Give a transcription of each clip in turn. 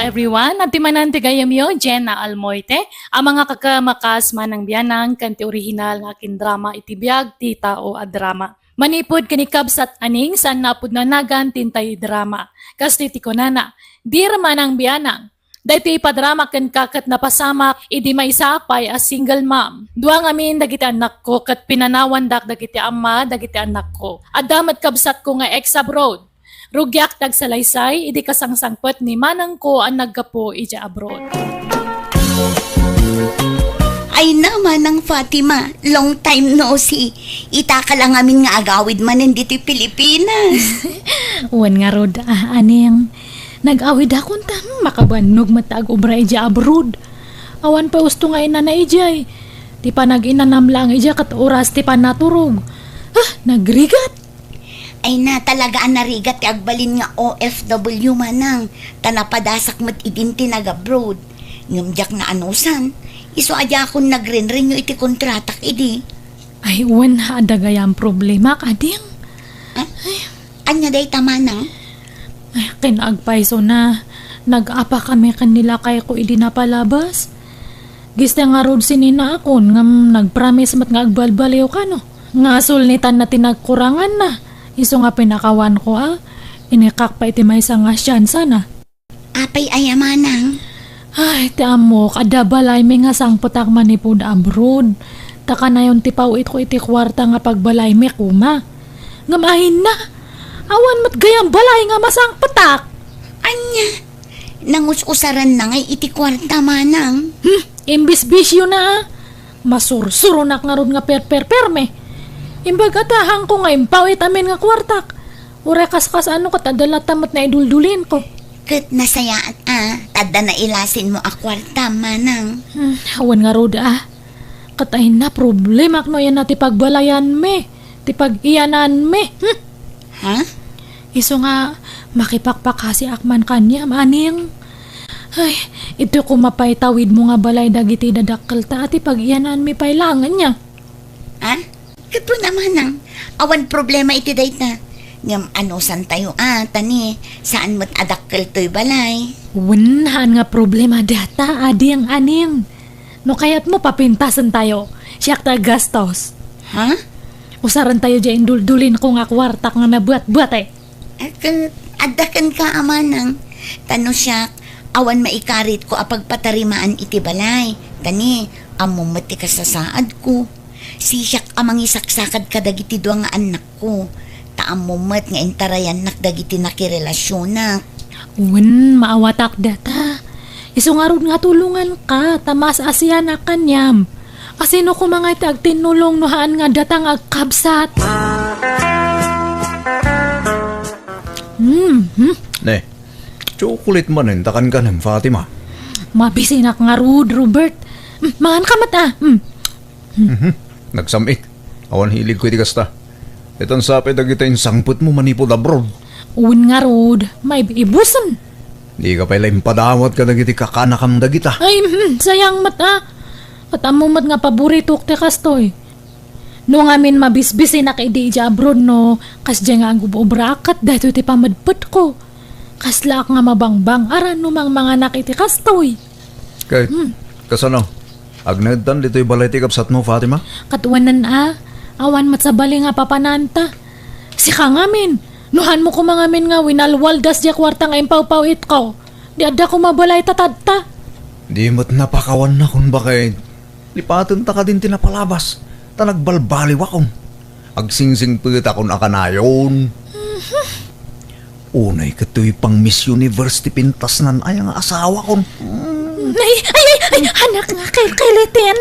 everyone, at timanante gayam yo, Jenna Almoite, ang mga kakamakas manang bianang kanti orihinal ng akin drama itibiyag, tita o adrama. Manipod kani KABSAT aning saan napod na nagan tintay drama. Kastiti ko nana, dir manang bianang. Dahito ipadrama kan kakat na pasamak, idi may sapay as single mom. Duang amin dagiti anak ko, kat pinanawandak dagiti ama, dagiti anak ko. Adamat KABSAT ko nga ex-abroad. Rugyak tagsalaysay, idi kasangsangpot ni manang ko ang naggapo ija abroad. Ay naman ang Fatima, long time no see. Ita ka lang amin nga agawid manin dito Pilipinas. Uwan nga rod, aning nag-awid akong makabanog matag ubra ija abroad. Awan pa usto nga ina na ijay. Di pa nag-inanam lang ija kat oras ti pa naturog. Nagrigat. Ay na talaga ang narigat agbalin nga OFW manang. Tanapadasak mat idinti nag-abroad. Ngamjak na anusan. Iso adya akong nagrenren yung iti kontratak idi. Ay, uwan adagay ang problema kading. Anya day tamanang? Ay, kinagpaiso na. Nag-apa kami kanila kay ko idi napalabas. Gista nga rod sinina akon ngam nagpromise mat nga agbalbaliw ka no. Nga sulnitan na tinagkurangan na. Iso nga pinakawan ko inikak pa iti may nga siyansa na. Apay ayamanang. Ay, tiamo, kada balay may nga sangputak manipod abroad. Taka na yung tipawit ko iti kwarta nga pagbalay may kuma. Ngamahin na. Awan mat gayang balay nga masangputak. Anya, nangus-usaran na ngay iti kwarta manang. Imbis-bisyo na. Masursurunak nga ron nga perme. Imbagatahan ko nga impawit amin nga kwartak. Urekas-kas ano kat adala tamat na iduldulin ko. Kat nasayaan tada na ilasin mo a kwarta manang. Awan nga roda Katahin na problema no yan na ti pagbalayan me. Ti pag-iyanan me. Ha? Iso nga makipakpakasi akman kanya maning. Ay, ito ko mapaitawid mo nga balay dagiti dadakkel ta ati pag-iyanan me pailangan niya. Ha? Kato naman ang awan problema iti dayta. Ngam anusan tayo tani saan mo't adakkel to'y balay. Wanahan nga problema data ading aning. No kayat mo papintasan tayo. Siyak ta gastos. Ha? Usaran tayo dyan duldulin ko nga kwartak nga nabuat-buat eh. Adakan ka amanang. Tano siyak awan maikarit ko apagpatarimaan iti balay. Tani amumati ka sa saad ko. Si siyak amang isaksakad kadagiti duwa nga anak ko. Taamumat nga intarayan nak dagiti nakirelasyon na. Wen, maawatak data. Iso nga ron nga tulungan ka, tamas asiyan na kanyam. Asino ko mga itag tinulong nohaan nga datang agkabsat. Ne, chocolate manin takan ka ng Fatima. Mabisinak nga rud, Robert. Mangan ka mata. Nagsamik. Awan hilig ko iti kasta. Itong sapay dagita yung sangput mo manipod abroad. Uwin nga rod, may ibusan. Di ka pala impadawat ka dagiti kakanakam dagita. Ay, sayang mata. Katamumat nga paborito kte kastoy. No ngamin mabisbisi na kay di abroad no, kasdya nga ang gubobrakat dahito ti pamadput ko. Kaslak nga mabangbang aran no mga nakiti kastoy. Kahit, kasano? Agnagdan dito'y balay ti KABSAT mo, Fatima? Katuwanan awan mat sa bali nga papananta. Si ka ngamin, nuhan mo ko mga min nga winalwaldas di kwarta nga impaw-pawit ko. Di adda ko mabalay tatadta. Di mo't napakawan na kung bakit. Lipatan ta ka din tinapalabas. Ta nagbalbaliw akong. Agsingsing pagit akong akanayon. Unay kato'y pang Miss Universe ti pintas nan ay ang asawa kong. Ay, anak nga kilitin.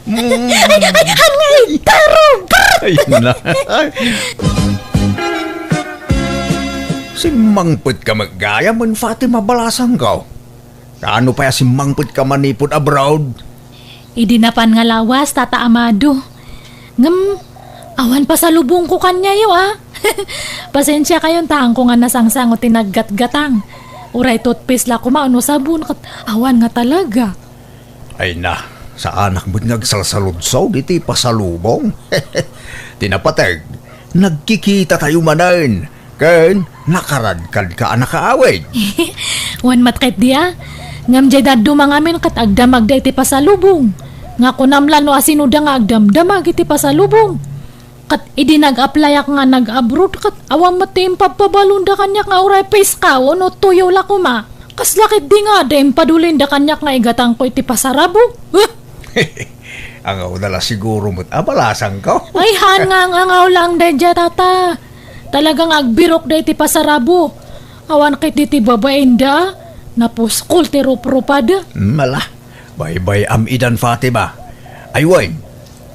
Ay, hangay, tarog. Ay, na. Si Mangput ka maggaya man, Fatima, balasang ka. Kaano pa si Mangput ka manipod abroad? Idinapan nga lawas, Tata Amado. Ngam, awan pa sa lubong ko kanya yo Pasensya kayong tahang ko nga nasangsang o tinaggat-gatang. Uray toothpaste la kumano sabon kat awan nga talaga. Ay na, sa anak mo't nagsalsaludsaw diti pasalubong. Tinapatag, nagkikita tayo manan. Ken, nakaradkad ka anak kaaway. Wan matkit dia. Ngam jay dadu mangamin kat agdamag da iti pasalubong. Nga kunamlan no asinuda nga agdamdamag iti pasalubong. Kat idi nag-applyak nga nag-abroad kat awang matim papabalunda kanyak nga uray peska no tuyo la kuma. Kas lakit di nga dem padulin da kanyak nga igatang ko iti pasarabo. Ang awdala siguro mo't abalasang ka. Ay han nga ang angaw lang da tata. Talagang agbirok da iti pasarabo. Awan kit iti babaen da. Napuskol ti rupropada. Mala, bye-bye am idan Fatima. Ay wain,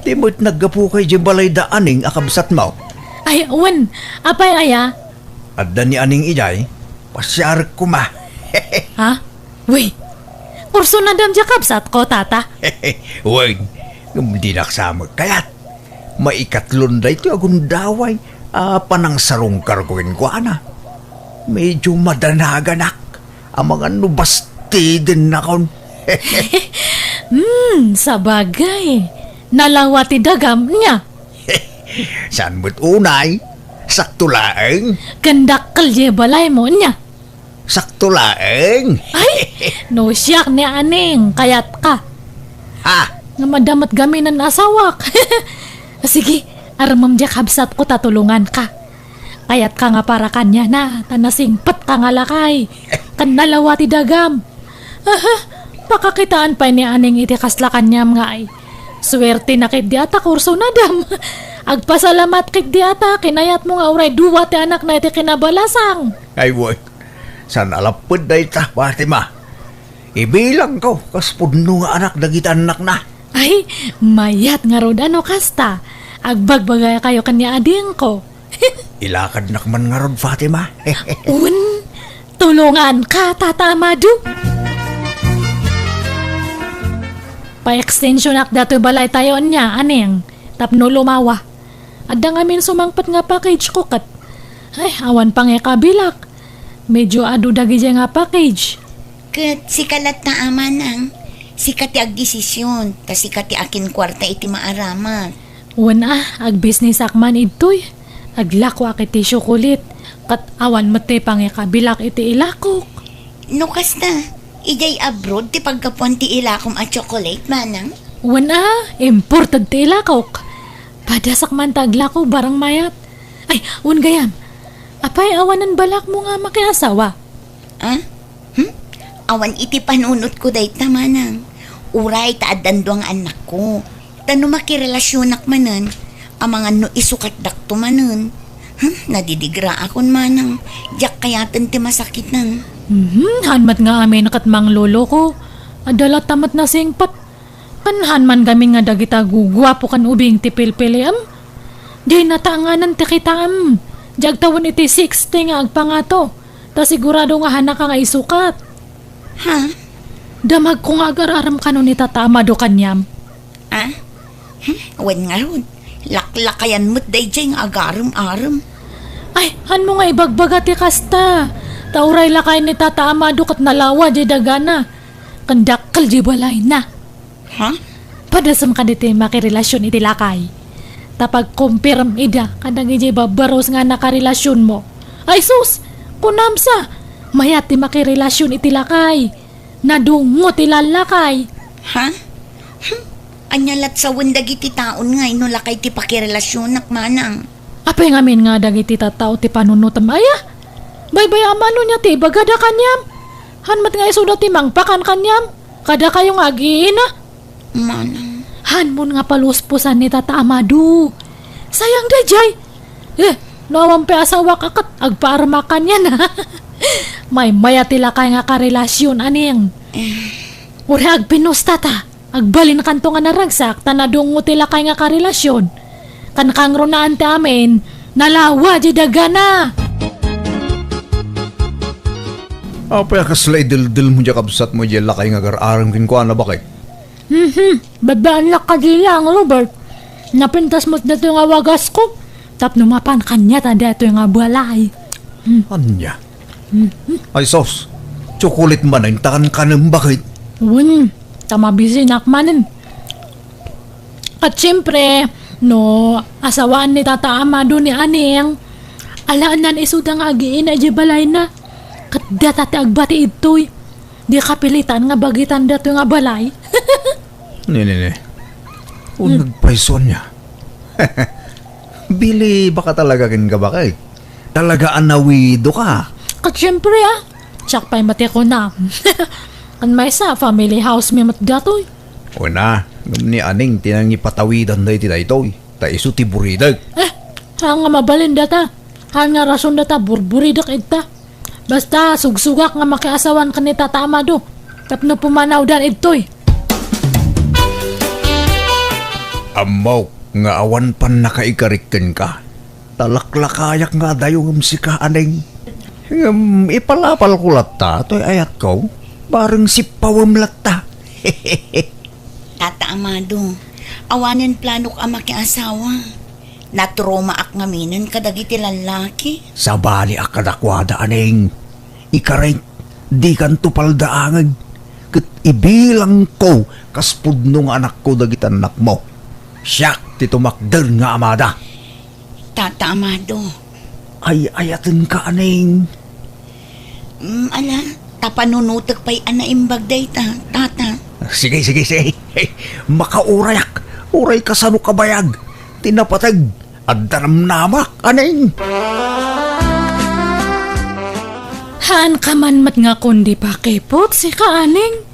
di mo't naggapu kay jimbalay da aning akabsat mo. Ay wan, apay aya? At da ni aning ijay, pasyar kuma. Ha? Wait, kurso na dam dya kabsat ko tata. Wain, hindi naksamag kayat. Maikatlon da ito agundaway. Panang sarungkar ko ko ana. Medyo madanaganak. Ang mga nubasti din na kon. Sabagay. Nalawati dagam niya. Saan mo't unay? Saktulaeng? Gandakal je balay mo niya. Saktulaeng? Ay, no siyak ni aning, kayat ka. Ha? Nga madamat gamin ng asawak. Sige, aramam dya kabsat ko tatulungan ka. Kayat ka nga para kanya na, tanasingpat ka nga lakay. Kan nalawati dagam. Pakakitaan pa ni aning iti kasla kanyam nga ay. Swerte na kit di ata kurso na dam. Agpasalamat kit di ata, kinayat mo nga uray duwa ti anak na iti kinabalasang. Ay woy, san alapod na ita, Fatima. Ibilang ko, kas puno nga anak dagita anak na. Ay, mayat nga rod ano kasta. Agbagbagay kayo kanya ading ko. Ilakad nakman nga rod, Fatima. Un, tulungan ka, Tata Amado. Pa-extension ak dato balay tayo niya, aneng. Tapno lumawa. Adda nga min sumangpat nga package ko kat. Ay, awan pang kabilak. Medyo adu dagi nga package. Kat sikalat na amanang. Sikat ti agdesisyon. Tas sikat ti akin kwarta iti maaramat. Wana, ag-business akman itoy. Aglako akit ti syukulit. Kat awan mati pang kabilak iti ilakok. No kasta, ijay abroad ti pagkapuan ti ilakom at chocolate, manang. Wana, imported ti ilakok. Padasak man taglako barang mayat. Ay, wan gayam. Apay awanan balak mo nga makiasawa. Ah? Awan iti panunot ko dahit na manang. Uray taadando ang anak ko. Tano makirelasyonak manan. Ang mga no isukat dakto manan. Nadidigra akon manang. Diyak kayatan ti masakit nan. Hanmat nga amin nakatmang lolo ko. Adala tamat na singpat. Kanhan man kami nga dagita gugwapo kan ubing ti pilpiliam. Di nataanganan ti kitaam. Jagtawan iti 60 nga agpangato. Ta sigurado nga hanak nga isukat. Ha? Damag ko nga agararam kanon ni Tata Amado kanyam. Ah? Wen nga ron. Laklakayan mo't dayjay nga agaram-aram. Ay, han mo nga ibagbaga ti kasta. Tauray lakay ni Tata Amado kat nalawa di dagana. Kandakal di balay na. Ha? Padasam ka diti makirelasyon iti lakay. Tapag kumpirm ida kadang iti babaros nga nakarelasyon mo. Ay sus, kunamsa. Mayat ti makirelasyon iti lakay. Nadungo ti lalakay. Ha? Anyalat sa wendag iti taon nga ino lakay ti pakirelasyon nak manang. Apay ngamin nga dagiti tatao ti panunutam aya. Baybay amano niya ti bagada kanyam. Hanmat nga iso ti mangpakan kanyam. Kada kayong agiina. Manang. Hanmon nga paluspusan ni Tata Amado. Sayang dayjay. Nawang pe asawa kakat agpaarmakan yan ha. May maya tila kay nga karelasyon aning. Uri agpinos tata. Agbalin kanto nga naragsak tanadungo tila kay nga karelasyon. Kankang ronaan ti amin. Nalawa di dagana. Apay kaslay dil-dil mo dya kabsat mo dyan lakay nga gar-arang kinkuan na bakit? Babaan lak ka di lang, Robert. Napintas mo't na ito nga wagas ko. Tap numapan kanya tanda ito nga balay. Anya? Ay sos, chocolate man ay takan ka ng bakit? Tamabisin akmanin. At siyempre, no, asawaan ni Tata Amado ni Aning, Alaanan isuda nga agiin na balay na. Kat datati agbati itoy. Di kapilitan nga bagitan dato nga balay. Ne. Kung nagpaison niya. Bili, baka talaga kin ka ba kay? Talaga anawido ka. Kat syempre Tsak pa'y mati ko na. Kan may sa family house may mat datoy. Una, ni aning tinang ipatawidan na iti daytoy. Ta isu ti buridag. Nga mabalin data. Nga rason data burburidak ita. Basta sugsugak nga makiasawan ka ni Tata Amado. Tapno pumanaw dan itoy. Amaw, nga awan pan nakaikarikken ka. Talaklakayak nga dayong si ka aning. Ipalapal ko latta, to'y ayat ko. Parang si pawam latta. Tata Amado, awanin planok ang makiasawa. Natroma ak ngaminan kadagiti lalaki. Sabali akadakwada aning. Ikaray, di kan tupaldaangan. Kat ibilang ko, kaspudno nga anak ko dagiti anak mo. Siyak ti tumakder nga amada. Tata Amado. Ay ayatin ka aning. Ala, tapanunutak pa'y anaimbag day tata. Sige. Hey, makaurayak. Uray ka sa kabayag. Tinapatag. At daramnamak, aning. Haan ka man mat nga kundi pa kipot si ka aning.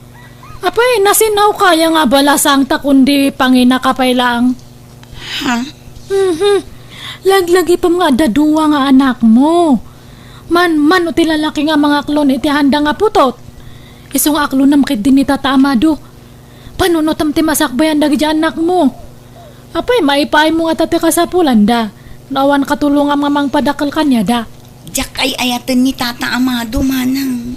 Apay, nasinaw kaya nga balasang ta kundi pangina kapay lang. Ha? Laglagi pa mga daduwa nga anak mo. Man o tilalaki nga mga klon iti handa nga putot. Isong aklo na makit din ni Tata Amado. Panunotam ti masakbayan dagi anak mo. Apay, maipay mo nga tate ka sa pulanda. Nawan katulong ang mamang padakal kanya da. Diyak ay ayatan ni Tata Amado, manang.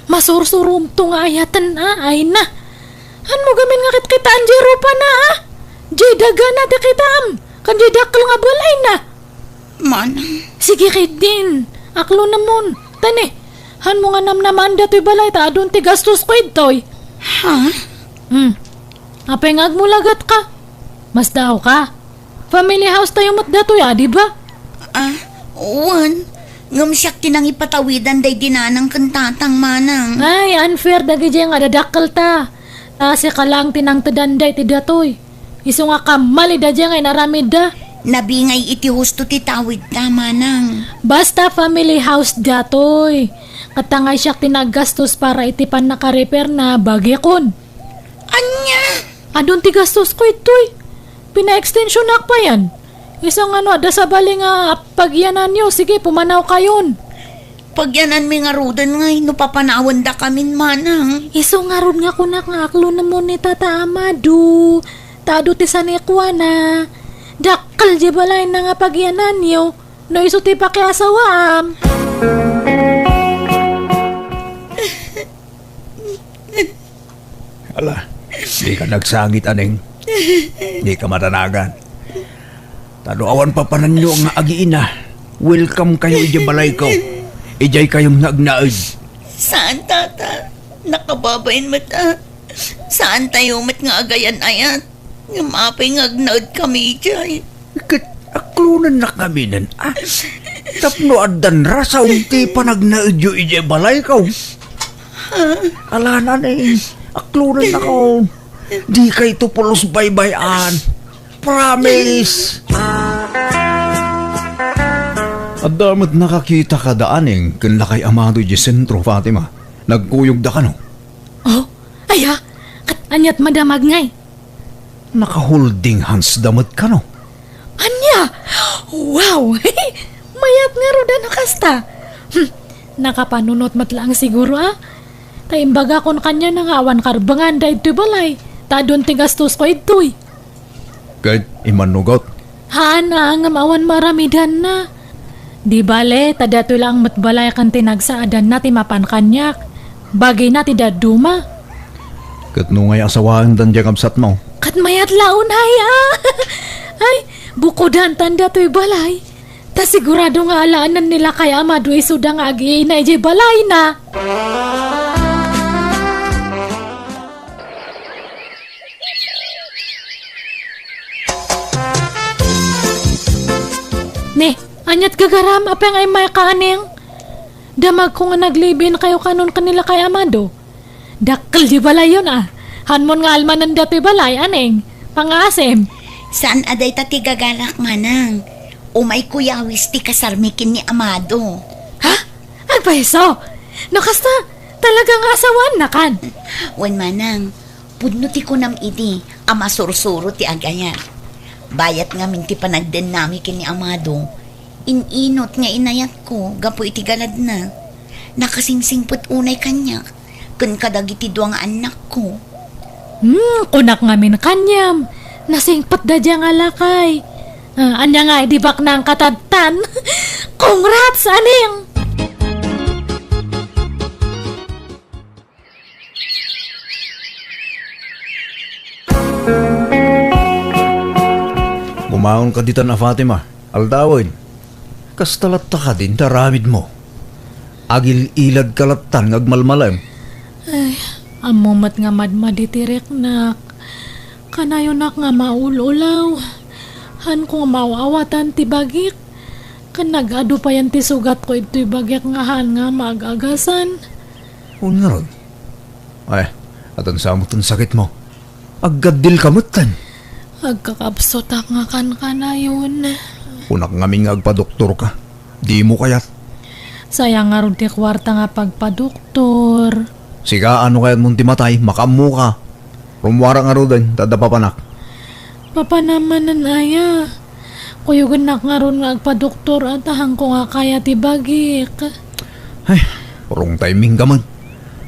Masursurum to nga ayatan ay na. Han mo gamin nga kita anjero pa na Jay daga na da kitam. Kan jay dakal nga balay na. Manang. Sige din. Aklo namon. Tani. Han mo nga namnaman dato'y balay ta adun ti gastos ko ito'y. Ha? Apay nga agmulagat ka. Mas daw ka. Family house tayo mat dato'y di ba? Uwan. Ngam siyak tinang ipatawidan day dinanang kantatang, manang. Ay, unfair dagi dyan nga dadakal ta. Kasi ka lang tinang tadanday ti datoy. Iso nga kamali da dyan nga inaramid da. Nabingay iti husto ti tawid ta, manang. Basta family house datoy. Katangay siyak tinagastos para itipan naka-repair na bagyakon. Anya? Adun ti gastos ko itoy. Pina-extension na pa yan. Isang ada sa bali nga pagyanan nyo. Sige, pumanaw kayon. Pagyanan mi nga rudan ngay, no papanawan da kamin, manang. Iso nga rod nga kunak nga aklo na mo ni Tata Amado. Tado ti sanikwa na. Dakal di balay na nga pagyanan nyo. No iso ti pakiasawam. Ala, di ka nagsangit aning. Di ka matanagan. Taduawan pa pananyo nga agiina. Welcome kayo ijay balay ko. Ijay kayong nagnaid. Saan, tata? Nakababain mata. Saan tayo mat nga agayan ayat? Yung mapay nga agnaod kami ijay. Aklunan na kami nan. Tapno adan rasa unti pa nagnaid yu ijay balay ko. Ala na eh. Aklunan na ko. Di kay tupulos baybayan. Promise. At damat nakakita ka daaning kan lakay Amado di sentro, Fatima. Nagkuyog da ka no? Oh, aya. At anyat madamag ngay. Naka-holding hands damat ka no? Anya! Wow! Mayat nga ro da nakasta. Nakapanunot matlang siguro Taimbaga kon kanya nangawan karbangan da ito'y balay. Tadon ti gastos ko ito'y. Kahit imanugot. Hana nga mawan maramidan na. Di bale, tadato lang matbalay kan tinagsaadan na ti mapan kanyak. Bagay na ti daduma. Kat nung ngay asawaan dan diyang kabsat mo. Kat mayat laon Ay, bukodan tanda to'y balay. Ta sigurado nga alaanan nila kay Amado isuda nga agi na ijay balay na. Ne, Anyat gagaram, apeng ay may kaning. Damag ko nga naglibin kayo kanon kanila kay Amado. Dakkel di balay yun Hanmon nga almanan dati balay, aneng. Pangasim. Saan aday tati gagalak manang? Umay kuyawis ti kasarmikin ni Amado. Ha? Ay paiso. Nakasta, talagang asawan na kan. Wan manang, pudno ti kunam idi, ama sursuro ti agaya. Bayat nga minti panagden nami kini Amado. Ininot nga inayat ko, gapo iti galad na. Nakasingsingput unay kanya, kun kadagiti duwang anak ko. Kunak ngamin kanyam. Nasingpat da diyang alakay. Anya nga, idibak na ang katatan. Congrats, aning! Gumaon ka dito na Fatima, aldawin. Kastalatta ka din, taramid mo. Agil ilag kalatan ngagmalmalam. Ay, amumat nga madmaditirek nak. Kanayo nak nga maululaw. Han ko nga mauawatan ti bagik. Kanagado pa yan ti sugat ko ito'y bagik nga han nga magagasan. Nga ron. Ay, atan sa amot ang sakit mo. Aggadil kamutan. Agkakabsotak nga kan kanayon. Unak ngami nga agpa-doktor ka. Di mo kayat. Sayang nga ron ti kwarta nga pagpadoktor. Siga ano kayat mong timatay, makamu ka. Rumwara nga ro din, tadapapanak. Papa naman nan aya. Kuyugan nak nga ron nga agpa-doktor at ahang ko nga kaya ti bagik. Ay, wrong timing ka man.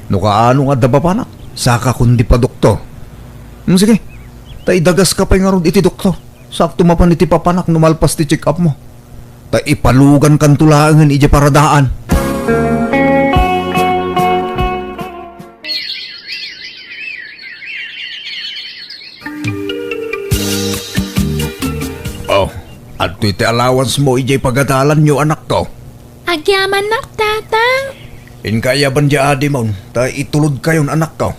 No kaano nga dapapanak, saka kundi pa doktor. Sige, dagas ka pa nga ron iti doktor. Sakto mapan iti papanak numalpas ti check up mo. Ipalugan kan tulangan iti paradaan. Oh, at iti allowance mo iti Pag-Adalan nyo anak ko. Agyaman nak tatang. Inkaya ban di adi mo, itulod kayon anak ko.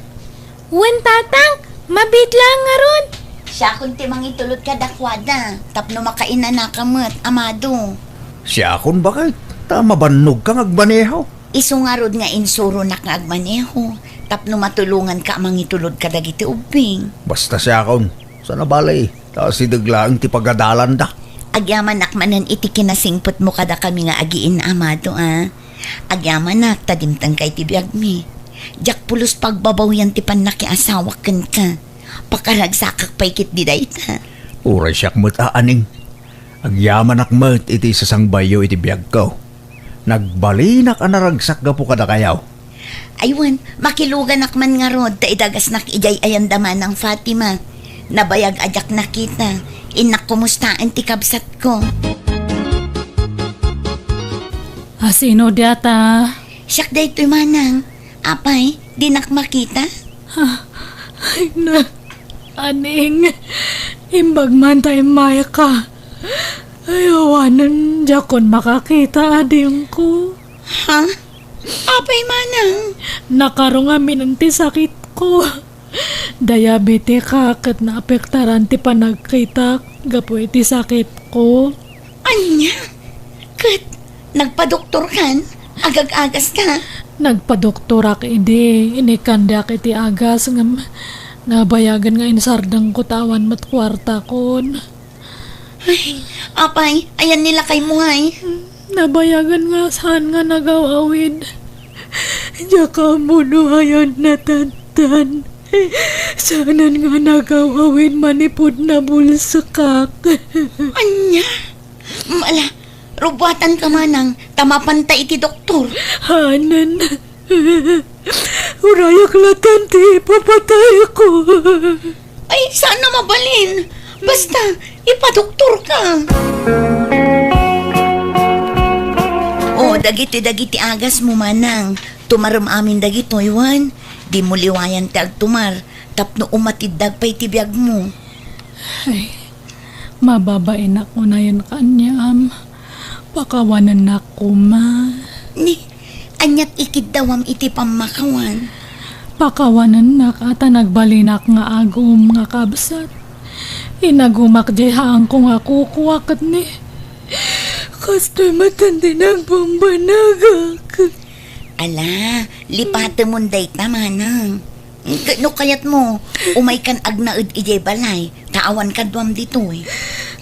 Wen tatang, mabitlang nga ron. Siya kung timang itulot ka dakwada, tapno makaina na kamot, Amado. Siya akong bakit? Tama banog kang agbaneho. Isungarod nga insuro na kaagmaneho, tapno matulungan ka amang itulod ka dagiti ubing. Basta siya akong, sa nabalay, tapos idaglaang ti Pag-Adalan da. Agyaman nakmanan iti kinasingput mo kada kami nga agiin, Amado Agyaman nak, tadimtang kay ti biyag mi. Jak pulos pagbabaw yan ti panakiasawak kan ka. Pakaragsakak paikit di dayta. Uray siyak mo't aaning. Agyaman akmat iti sasangbayo iti biyag ko. Nagbalinak anaragsak ga po kada kayaw. Aywan, makilugan nakman nga rod, taidagas nak ijay ayandaman ng Fatima. Nabayag ajak nakita, inak kumustaan ti KABSAT ko. Sino data? Siyak daytoy manang. Apay, di nak makita? Ay na, aning, imbag man tayo maya ka. Ayawanan jakon makakita ading ko. Ha? Apay manang? Nakarong amin ang ti sakit ko. Diabetes ka kat naapektaran ti panagkita gapo iti sakit ko. Anya? Kat, nagpadoktor kan? Agag-agas ka? Nagpadoktorak idi, inikandak iti agas nga bayagan nga insardang ko tawan mat kwarta kon. Ay, apay, ayan nila kay muhay. Nabayagan nga saan nga nagawawid. Diya ka muno ayan natatan. Saanan nga nagawawid manipod na bulsakak. Anya? Mala, rubatan ka manang, tamapanta iti doktor. Hanan. Urayak latan ti papatay ko. Ay, sana mabalin. Basta, ipadoktor ka. Dagiti agas mo manang. Tumaram amin dagito, Iwan. Di mo liwayan ti agtumar. Tapno umatiddag pa'y tibiyag mo. Ay, mababain ako na yan kanyam. Pakawanan na ko, ma. Ni, anyat ikidawam iti pamakawan. Pakawanan na ka, nagbalinak nga agum nga KABSAT. Inagumak jehaan ko nga kukuwakat ni. Kasto'y matandi ng pambanagak. Ala, lipate mo day tamanang. No kayat mo, umay kan agnaud ijay balay. Taawan ka duwam dito eh.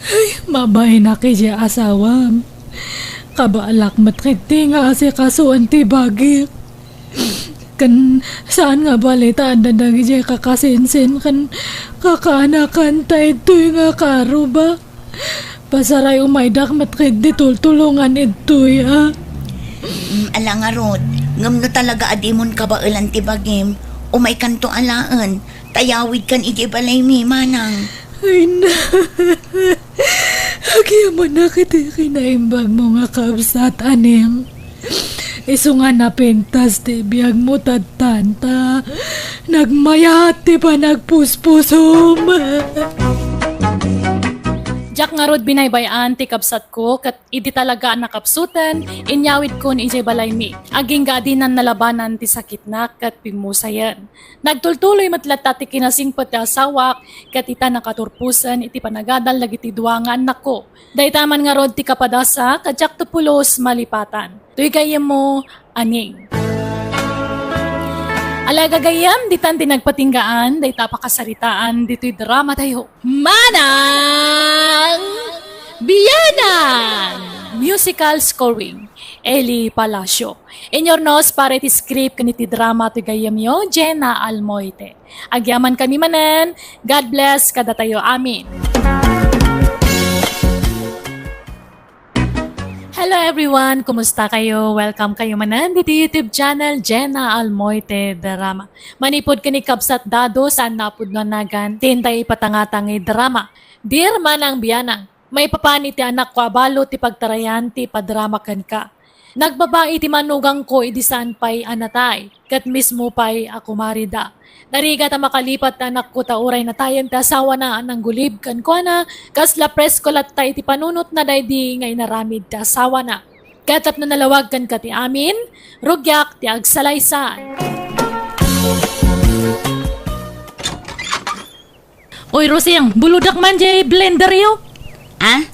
Ay, mabay na kaya asawam. Kabaalak matkiti nga kasi kasuan ti bagik. Kan saan nga balita anda nagi jay kakasinsin kan kakanakan tayo ito'y nga karo ba? Pasaray umaydak matkiti tultulungan ito'y ha. Ala nga Rod, ngam no talaga adimon ka ba ilan ti bagim? Umay kanto alaan, tayawid kan ijay balay mi manang. Ay na. Agyaman na kita kinaimbag mo nga kabsat aning. Iso nga napintas ti biyag mo tatanta. Nagmayati pa nagpuspusom. Jak nga rod binaybayan ti kabsat ko kat idi talaga nakapsutan inyawid ko ni ijay balay mi. Aging gaadinan nalabanan ti sakit na kat pimusayan. Nagtultuloy matlata ti kinasing pati asawak kat ita nakaturpusan iti panagadal lagi ti duwangan nako. Daytaman nga rod ti kapadasa kat jak tupulos malipatan. Tuy gayem mo aning. Alaga gayam, ditan tinagpatinggaan, day tapakasaritaan, dito'y drama tayo. Manang Bianang! Musical scoring, Eli Palacio. In your nose, para iti script kaniti drama to gayam yo, Jenna Almoite. Agyaman kami manan, God bless kada tayo amin. Hello everyone! Kumusta kayo? Welcome kayo manan dito YouTube channel Jenna Almoite Drama. Manipod kini kabsat dado saan napod na nagan tintay patangatang drama. Dear Manang Bianang, may papani ti anak ko abalo ti pagtarayan ti padrama kan ka. Nagbabae ti manugang ko idisan pay anatay, kat mismo pay ako marida. Nariga ta makalipat anak ko tauray na tayan ta asawa na anang gulib kan ko na, kas la presko lat tay ti panunot na daydi ngay naramid ta asawa na. Katap na nalawag kan ka ti amin, rugyak ti agsalaysan. Oy Rosing, buludak man jay blender yo. Ah?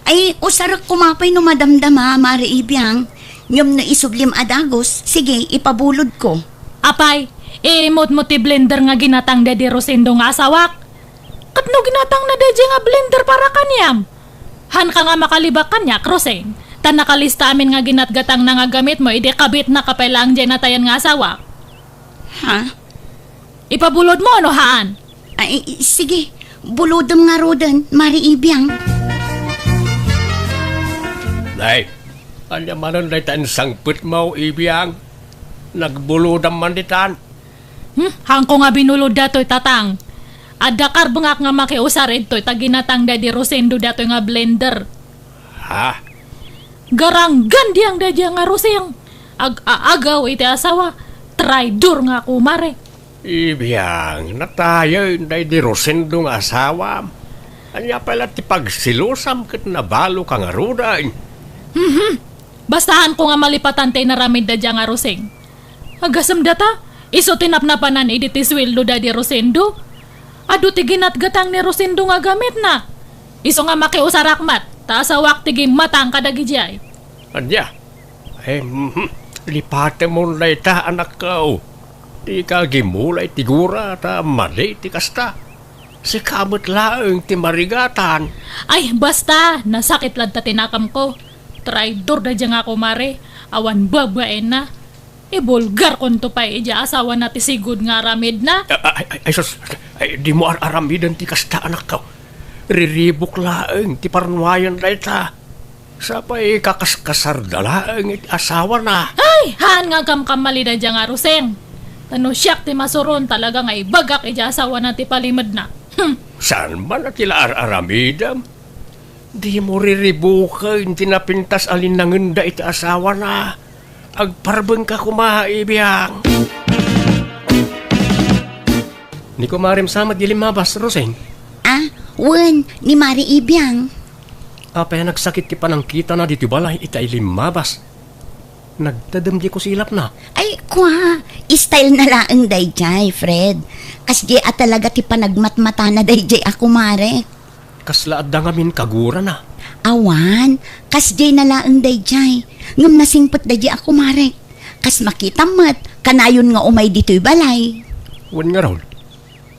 Ay, usarak kumapay no madamdama, Mari Ibiyang. Ngam na isublim adagos, sige, ipabulod ko. Apay, imot mo ti blender nga ginatang daddy Rosendo nga asawak. Katno ginatang na daddy nga blender para kanyam. Han ka nga makalibak kanya, Roseng. Tan nakalista amin nga ginatgatang na nga gamit mo, idi kabit na kapailang dyan na tayan nga asawak. Ha? Ipabulod mo, ano haan? Ay, sige, bulodom nga rodan, Mari Ibiyang. Nay, anya manon day tan sangput mo ibiyang. Nagbulodam man ditan. Hangko nga binulod dato'y tatang. Adakar bengak nga makiusar ito'y taginatang daddy Rosendo dato'y nga blender. Ha? Garanggan diyang daddy nga Roseng. Agaw iti asawa. Traidor nga kumare. Ibiyang, natayo day di Rosendo nga asawa. Anya pala ti pagsilusam ket nabalo ka nga ruday. Bastahan ko nga malipatan tayo naramid da diyang nga Roseng. Agasam data, iso tinapnapanan iditi sweldo da di Rosendo. Ado ti ginatgatang ni Rosendo nga gamit na. Iso nga makiusarakmat, taasawak ti matang kadagi jay. Anya? Lipate mo na ita anak ko. Di ka gimulay tigura ta mali ti kasta. Si kamot laeng ti marigatan. Ay, basta, nasakit lang ta tinakam ko. Traidor da diyang ako mare, awan babae na. Ibulgar kon to pa ija asawa na ti sigud nga ramid na. Ay, sus, di mo aramidan ti kasta anak ko. Riribok laeng ti parnuayan da ita. Sapay kakaskasar da laeng iti asawa na. Ay, haan nga kamkamali da diyang nga Roseng. Tano siyak ti masuron talaga nga ibagak ija asawa na ti palimad na. Saan ba na tila aramidam? Di mo riribukin tinapintas alinangenda iti asawa na. Agparbeng ka kumaibiyang. Ni kumarim sama di limabas, Roseng. Ah, wen, ni Mari Ibiyang. Apay nagsakit ti panangkita na dito balay itay limabas. Nagtadam di ko silap na. Ay, kwa, style na laang dayjay, Fred. Kas di talaga ti panagmatmata na dayjay ako, Mare. Kaslaad da ngamin kagura na. Awan, kas jay nalaang dayjay. Ngam nasingpot dayjay ako marek. Kas makita mat, kanayon nga umay dito'y balay. Wan nga raw,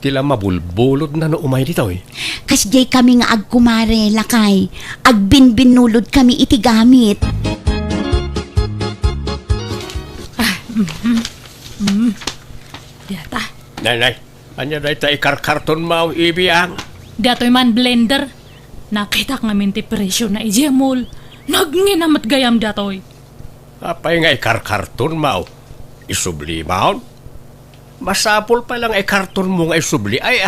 tila mabulbulod na no umay dito eh. Kas jay kami nga agkumare, lakay. Agbinbinulod kami iti gamit. Data. Nay, anya day ta ikarkarton mau ibiyang. Dato'y man blender. Nakita nga minti presyo na ijemol. Nagnginamat gayam dato'y. Apay nga ikarkarton mau. Isubli maon. Masapol pa lang ikarton mo nga isubli ay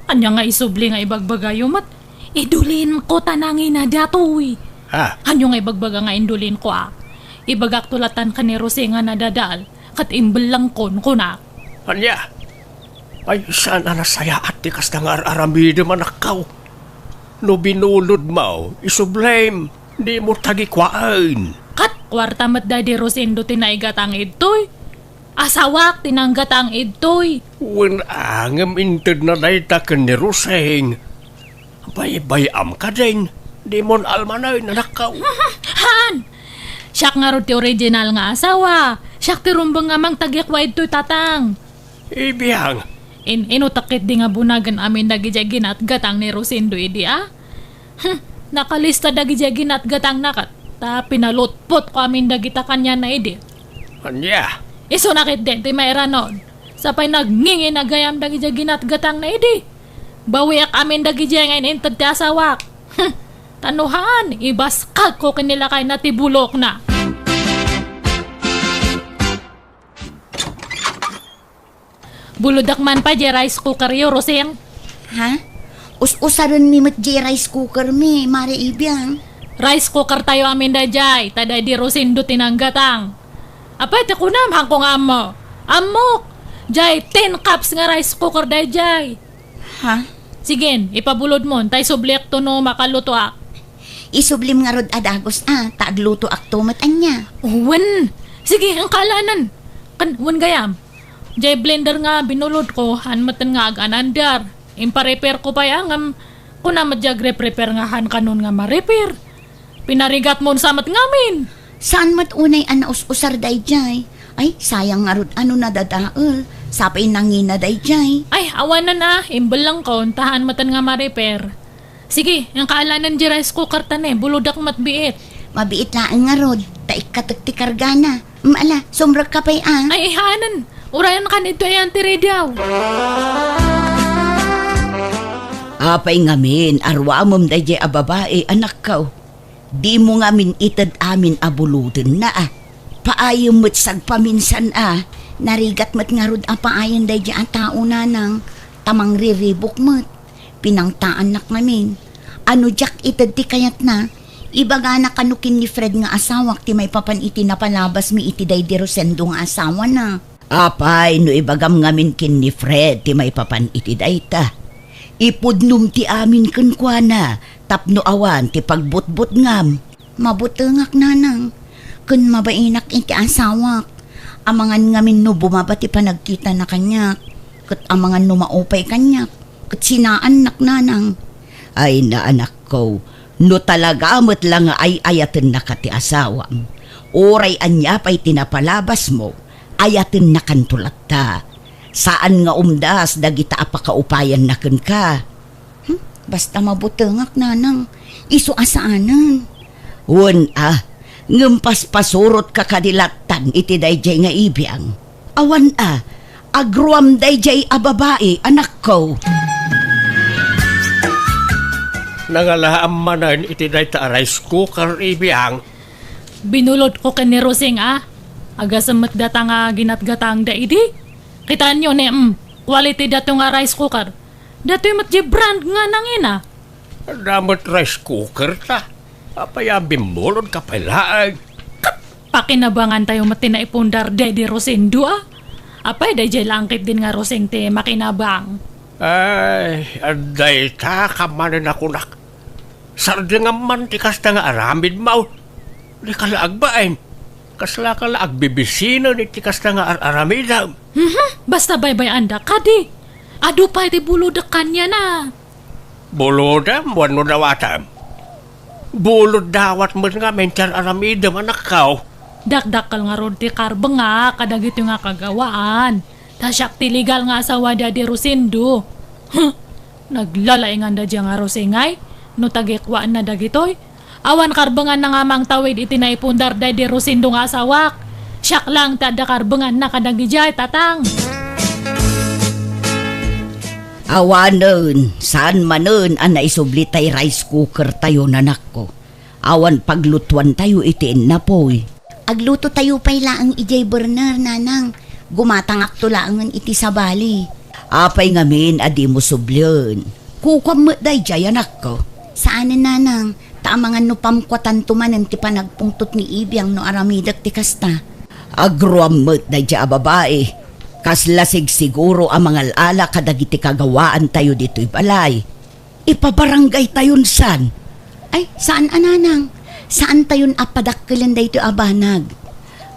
Anya nga isubli nga ibagbagayumat. Idulin ko tanangin na dato'y. Ha? Anyo nga ibagbaga nga indulin ko Ibagak tulatan ka ni Rose nga nadadal. Kat imbelang kon na. Anya? Ay, sana nasaya at tikas na nga aramide manakaw. No binulod mo, isublame, di mo tagikwaan. Kat kwarta mat da di Rosendo tinaigatang idtoy. Asawak tinanggatang idtoy. Wen angam inted na dayta ka ni Roseng. Bay-bayam ka din, di mon almanay na nakaw. Han! Siyak nga ro ti original nga asawa. Siyak ti rumbang nga mang tagyakwa idtoy tatang. Ibiyang, Inutakit di nga bunagan amin dagijagin at gatang ni Rosendo idi Nakalista dagijagin at gatang nakat. Ta pinalutpot ko amin dagita kanya na idi. anya? Iso nakit din ti mairanon. Sapay nagngingi na gayam dagijagin at gatang na idi. Bawiak amin dagijagin intad ti asawak. Tanuhan, ibaskag ko kanila kay natibulok na. Buludak man pa di rice cooker yo, Roseng. Ha? Us-usaron mi mat jay rice cooker mi, mare ibiyang. Rice cooker tayo amin da jay, tada di Rosendo tinanggatang. Apay, te kunam, hangkong amo. Amok! Jay, 10 cups nga rice cooker da jay. Ha? Sige, ipabulod mo, tay subliak to no makaluto Isublim nga rod adagos taagluto akto mat anya. Wan! Sige, ang kalanan. Wan gayam. Jay blender nga binulod ko, hanmatan nga aganandar. Impa-repair ko pa yang, kunamat jag re-prepare nga han kanon nga ma-repair. Pinarigat mo sa mat ngamin. Saan mat unay us-usar dayjay? Ay, sayang nga rod ano na dadaol. Sapay nangina dayjay. Ay, awanan imbal lang ko, tahan matan nga ma-repair. Sige, ang kaalanan di rice cooker tane, buludak matbiit. Mabiit laang nga rod, taik katakti kargana. Maala, sumrag ka pa'y Ay, ihanan. Urayan ka nito ay anti-radiaw. Apay ngamin, arwamom dayjay a babae, anak kaw. Di mo ngamin itad amin abuludin na Paayom mo't sagpaminsan Narigat mo't nga rod paayan dayjay a tao nanang. Tamang riribok mo't. Pinangtaan nak namin. Ano jak itad ti kayat na. Ibaga na kanukin ni Fred nga asawak ti may papan iti napalabas mi iti day di Rosendo nga asawa na. Apay, no ibagam ngamin kin ni Fred ti may papan iti dayta. Ipudnum ti amin kunkwana, tapno awan ti pagbutbut ngam. Mabutengak nanang, kun mabainak iti asawak. Amangan ngamin no bumaba ti panagkita na kanyak, kat amangan no maupay kanyak, kat sinaan nak nanang. Ay na anak ko, no talaga mo't lang ay ayaten na ka ti asawam. Oray anya pa'y tinapalabas mo, ayaten na kantulat ta. Saan nga umdas dagita apakaupayan na kun ka? Basta mabutengak nanang, iso asaanan. Wan ngempas pasurot ka kadilatan iti dayjay nga ibiyang. Awan agruam dayjay a babae, anak ko. Nangalaam manan iti dayta rice cooker ibiyang. Binulod ko ni Roseng agasamat data nga ginatgatang da idi. Kitaan nyo quality dato nga rice cooker. Dato yung matji brand nga nangina. Damat rice cooker ta. Apaya bimulod ka pala. Pakinabangan tayo mati na ipundar Daddy Rosendo Apay dayjay langkit din nga Roseng te makinabang. Ay, aday ta kamanin ako nak. Sardi nga man tikas na nga aramid mau. Di kalaag ba ay? Kasla kalaag bibisino ni tikas na nga aramidam. Basta baybay anda kadi. Adu pa iti buludak kanya na. Bulodam, wano nawatam. Bulod dawat mo nga mentar aramidam anak kao. Dakdakal nga rod ti karba nga, kadagito nga kagawaan. Tasyak ti legal nga asawa Daddy Rosindo. Naglalaingan da dya nga Rosingay, no tagikwaan na dagitoy. Awan karbangan na nga mang tawid iti naipundar Daddy Rosindo nga asawak. Siyak lang tada karbangan na kadagijay, tatang. Awanon, saan manon ang naisubli tay rice cooker tayo nanak ko. Awan paglutuan tayo itiin na po'y. Agluto tayo pa'y laang ijay burner, nanang. Gumatangak to laangan iti sa bali. Apay ngamin adi mo sublyon. Kukwam mo day jay anak ko. Saan na, nanang? Taamangan no pamkwatan tumanan ti panagpungtot ni Ibiyang no aramidak ti kasta. Agruam mo day jay babae. Kaslasig siguro ang mga alala kadagiti kagawaan tayo dito'y balay. Ipabarangay tayon san. Ay, saan ananang? Saan tayon apadakkelan da ito abanag?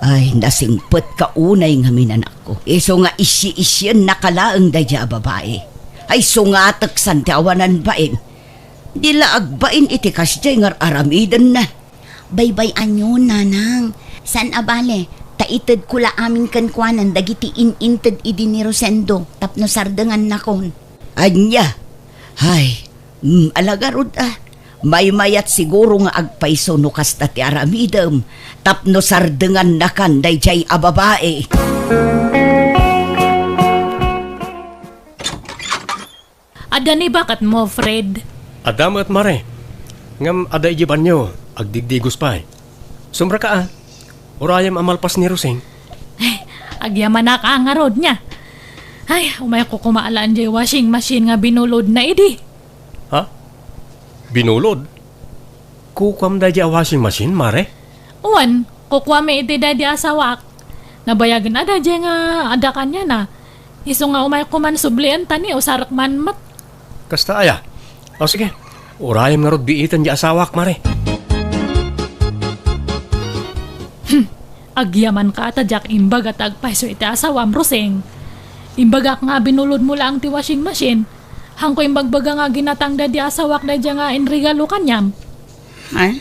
Ay, nasingpet ka unay nga minanak ko. Iso nga isi-isyan nakalaang dadya babae. Ay, sungatak san tiawanan bain. Dila agbain iti kasjay ngar aramidan na. Baybay anyo, nanang. San abale? Taitid kula aming kankwanan dagiti in-inted idi ni Rosendo tapno sardangan na kon. Anya, ay, alagarod ah. May-mayat siguro nga agpaiso no kasta ti aramidam tapno sardangan na kan day jay ababae. Adani bakat mo, Fred? Adam at mare. Ngam aday jiban nyo, agdigdigos pa eh. Sumra ka ah. Urayam amalpas ni Roseng. Agyaman na ka nga rod niya. Ay, umay ko kumaalaan jay washing machine nga binulod na idi. Ha? Binulod? Kukwam da dya washing machine, mare? Uwan, kukuha may iti Daddy asawak. Nabayagan ada jay nga adakan niya na. Iso nga umay ko man sublian tani o sarak man mat. Kasta aya. O sige, urayam nga rod biitan dya asawak, mare. Agyaman ka atadyak imbag at agpaiso iti asawam, Roseng. Imbagak nga binulod mo lang ti washing machine. Hangko imbagbaga nga ginatang Daddy asawak na dya nga inregalo kanyam. Ha?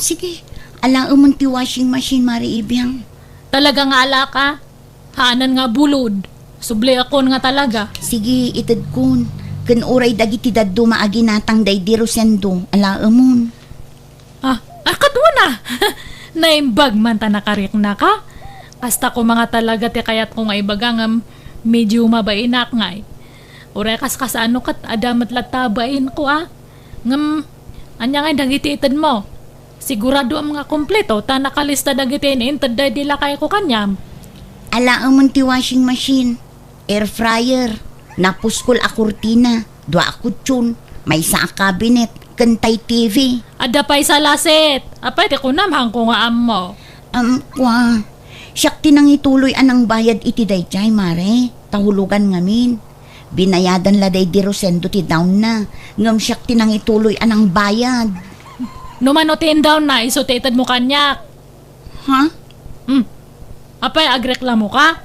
Sige. Alang umon ti washing machine, Mari Ibiyang. Talaga nga ala ka. Haanan nga bulod. Subli akon nga talaga. Sige, itad kun. Kanuray dagiti daddo maaginatang day di Rosendo. Ala umon. Katwa na! Naimbag man ta nakarik na ka. Kasta ko mga talaga ti kayat ko nga ibagangam medyo mabainak nga eh. Uray kas ano kat adamat latabain ko ah. Ngam, anya nga dagiti itad mo. Sigurado ang mga kompleto ta nakalista dagiti inintad day dila kay ko kanyam. Ala umon ti washing machine. Air fryer. Napuskol a kurtina. Dua a kutsyon. May sa cabinet. Kantay TV. Adapay sa laset. Apay ti kunamhang ko nga ammo. Kwa. Siyak tinang ituloy anang bayad iti dayjay, Mare. Tahulugan ngamin. Binayadan la day di Rosendo ti down na. Ngam siyak tinang ituloy anang bayad. Numanotin down na isotated mo kanyak. Ha? Apay agreklamo ka?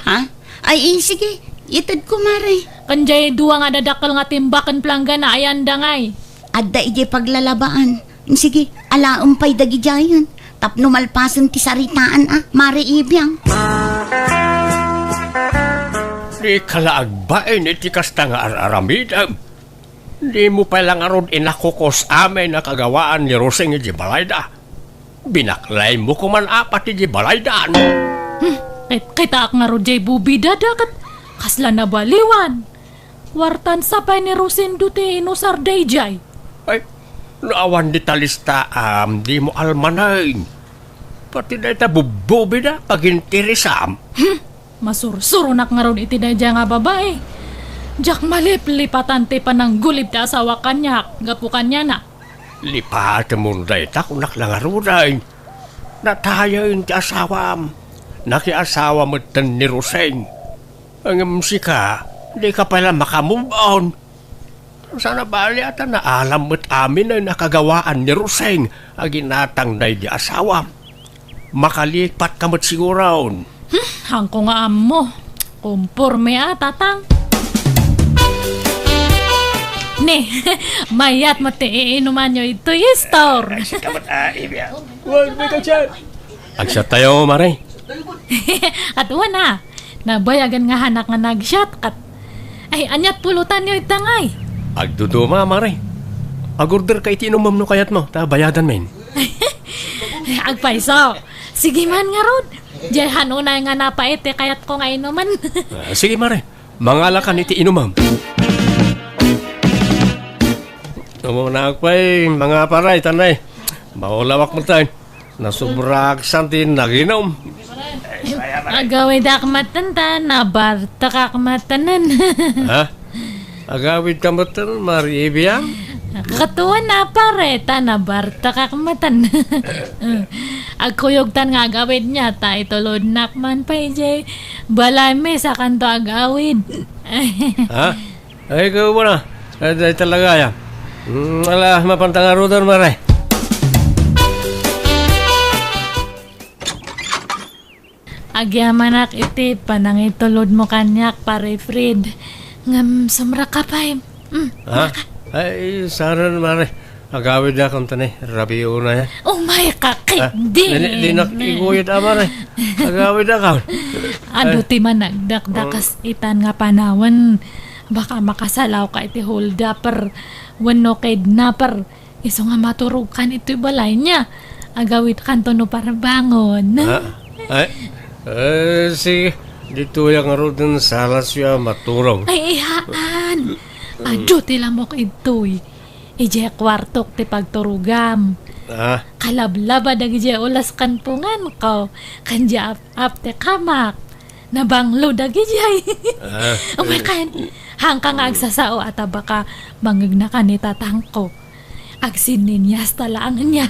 Ha? Ay, sige. Itad ko, Mare. Kanjay duwa nga dadakal nga timbakan plangga na ayan dangay. Adda ije paglalabaan. Sige, alaumpay dagi jayan. Tapno malpasan ti saritaan Mare Ibiyang. Di kalaagbain iti kasta nga araramidam. Di mo palang arod inakukos amin na kagawaan ni Roseng iti balayda. Binaklay mo kuman apat iti balaydan. Kita ak nga ro jay bubida dakat kasla na baliwan. Wartan sapay ni Rosendo ti inusar day jay. Ay, naawan di talista di mo almanain. Pati na ita bububi na pagintirisam. Masursurunak nga ron iti na dya nga babae. Diyak malip-lipatan ti panang gulib ti asawa kanyak. Gapu kanya na. Lipat mo na ita kung naklangarunain. Natayain ti asawam. Nakiasawa mo tan ni Roseng. Ang musika, di ka pala makamove on. Sana bali ata na alam mo't amin ay nakagawaan ni Roseng ang ginatang na di asawa. Makalipat ka mo't siguron. Hangko nga ammo. Kumporme tatang. Ni, mayat mo ti iinuman nyo ito store. Huwag may ka dyan. Agsa tayo, Maray. Katuwa na. Nabayagan nga hanak nga nag-shot kat. Ay, anyat pulutan nyo itangay. Agduduma, Maray. Agorder ka iti inumam no kayat mo. Ta bayadan men. Agpaiso. Sige man nga ron. Diyan unay nga napaite kayat ko nga inuman. Sige, Maray. Mangalakan iti inumam. Tumunag pa'y mga paray, tanay. Maulawak mo tayo. Nasubrag santin, naginom. Agawid akmatan nabarta kakmatanan. Ha? Agawid ka mo tayo, Maribiyang? Katuwa na pareta nabarta kakmatan. Agkuyog tan nga agawid niya, ta itulod nakman pa ijay. Balay me sa kanto agawid. Ha? Ay, ikaw mo na. Ay, talaga yan. Wala, mapantangarudan, Maray. Agyamanak iti panang itulod mo kanyak pare Fred. Ngam sumra ka pa eh. Ha? Ay, saran, Maray. Agawid na kung tanay. Rabi una yan. Oh my kakindi. Di nakikuyod, Maray. Agawid na ka. Ado ti man nagdakdakas itan nga panawan. Baka makasalaw ka iti hold upper. Wano kidnapper. Iso nga maturog kan iti balay niya. Agawid kanto no para bangon. Ha? Ay, sige. Dito yung rodan salas siya maturog. Ay, ihaan. Ado ti lamok ito'y. Ije kwartok ti pagturugam. Ha? Kalablaba dagi ulas kanpungan ko. Kanja ap te kamak. Nabanglo dagi jay. Oh my God. Hangka nga agsasao at baka mangag ka ni tatang ko. Agsininyas talaan niya.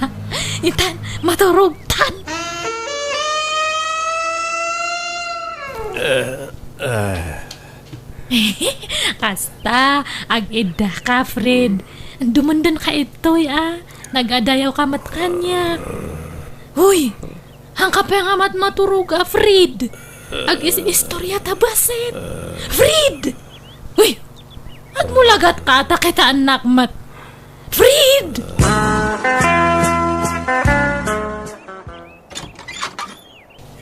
Itan, maturugtan. Kasta, ag-ida ka, Fred. Dumundan ka ito'y, Nag-adayaw ka matkanya. Huy, hangka pa nga maturog, Fred. Ag-istorya tabasin. Fred! Huy, agmulagat ka, kita anak mat. Fred!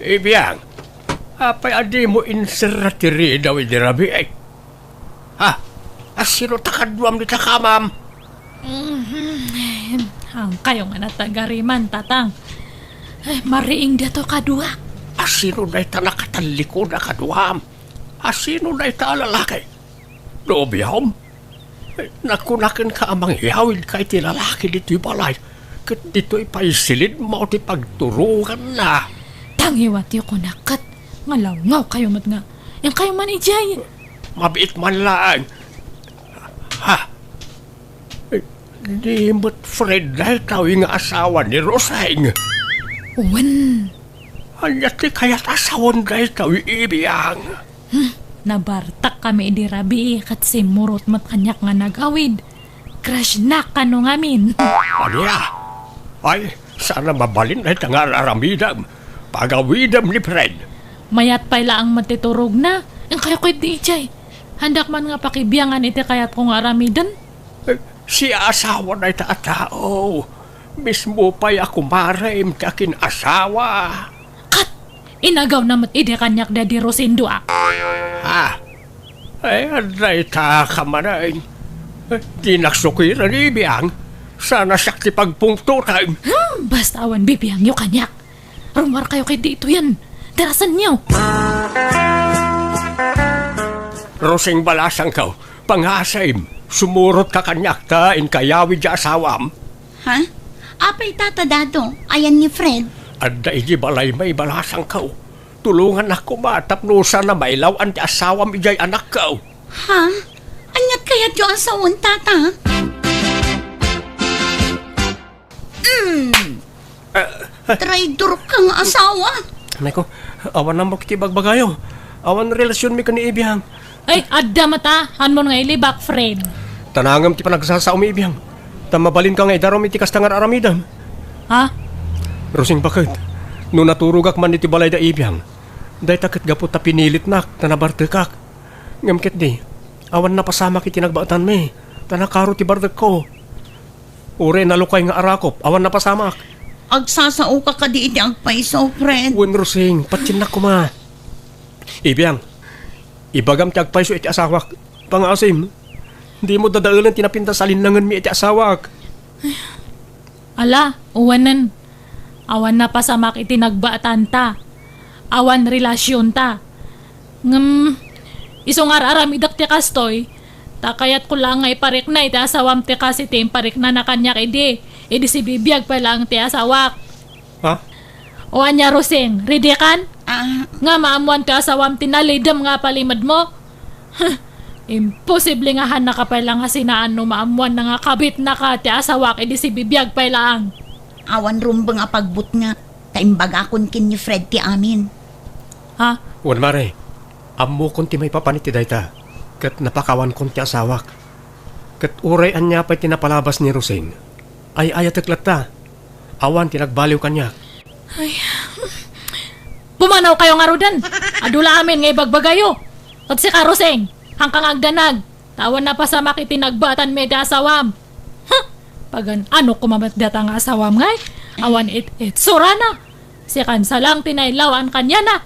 Ibiyang, apay adi mo inseratiri daw idirabi ay. Ha? Asino takadwam di takamam? Ang kayo nga natagariman, tatang. Ay, mariing dato kadua. Asino na ita nakataliko na kadwam? Asino na ita lalaki? Dobiyam? Nakunakin ka amang hiyawid ka iti lalaki dito'y balay. Kat dito'y paisilid mo ti pagturugan na. Tangiwati ko nakat. Ngalaw kayo mat nga. Yang kayo man ijay. Mabiit man lang. Ha? Di mo't Fred dahil tawing asawa ni Roseng. Uwan. Anyati kaya't asawan dahil tawing ibiyang. Nabartak kami di rabi kat simurot mat kanyak nga nagawid. Crush na kano ngamin. Ania? Ay, sana mabalin dahil nga aramidam. Pagawidam ni Fred. Mayat pala ang matiturog na. Ang kayo ko'y DJ. Handak man nga pakibiyangan iti kayat kong aramidan. Si asawa na itaatao. Mismo pa'y ako marim kakin asawa. Kat! Inagaw na mat ide kanyak dadi Rosindo ah. Ha? Ay, aday ta kamanain. Di naksukiran ibiyang. Sana sakti pagpungturan. Basta awan bibiyang yo kanyak. Rumar kayo kay dito yan. Darasan niyo. Roseng balasang ka, pangasaim, sumurot ka kanyak ta in kayawid ya asawam. Ha? Apay tatadado, ayan ni Fred. Adda iji balay may balasang ka. Tulungan ako matapnusa na mailawan ti asawam ijay anak ka. Ha? Anyat kayat yung asawon, tata? Traidor kang asawa. Nako, awan na mo kiti bagbagayo. Awan relasyon mi ka ni ibiyang. Ay, adda mata. Hanmon nga ilibak, Fred. Tanangam ti panagsasaw mi ibiyang. Tamabalin ka nga idarom iti kastangar aramidam. Ha? Rosing bakit? No naturugak man iti balay da ibiyang. Day takit gapot ta pinilit nak, tanabartekak. Ngamkit di, awan na pasama kiti nagbaatan mi. tanakaro ti bardag ko. Ure nalukay nga arakop, awan na pasamak. Agsasao ka di iti agpaiso, friend. Wen Rosing, patinak ko ma. Ibiyang, ibagam ti agpaiso iti asawak. Pangasim, hindi mo dadaulan tinapinta sa linlangan mi iti asawak. Ala, uwanan. Awan na pasamak iti nagbaatan ta. Awan relasyon ta. Isong aram idak ti kastoy. Takayat ko lang nga iparik na iti asawam ti kasi ti imparik na nakanyak idi. Idi si bibiyag pa lang ti asawak. Ha? O anya Rosing, ready kan? Nga maamuan ti asawam ti nalidam nga palimad mo. Imposible nga han nakapailang nga sinaan no maamuan na nga kabit na ka ti asawak idi si bibiyag pa lang. Awan rumbang apagbut nga. Taimbaga kon kin ni Fred ti amin. Ha? Wen mare, ammo kon ti may papaniti dayta. Kat napakawan kon ti asawak. Kat uray anya pa'y tinapalabas ni Rosing. Ay ayataklat ta. Awan tinagbaliw kanya. Bumanaw kayo nga rodan. Adula amin nga ibagbagayo. Kat si Karoseng, hangkang agdanag. Tawan na pa sa makitinagbatan may dasawam. Pagan ano kumamatdata nga asawam ngay? Awan it surana. Si kansa lang tinailawan kanya na.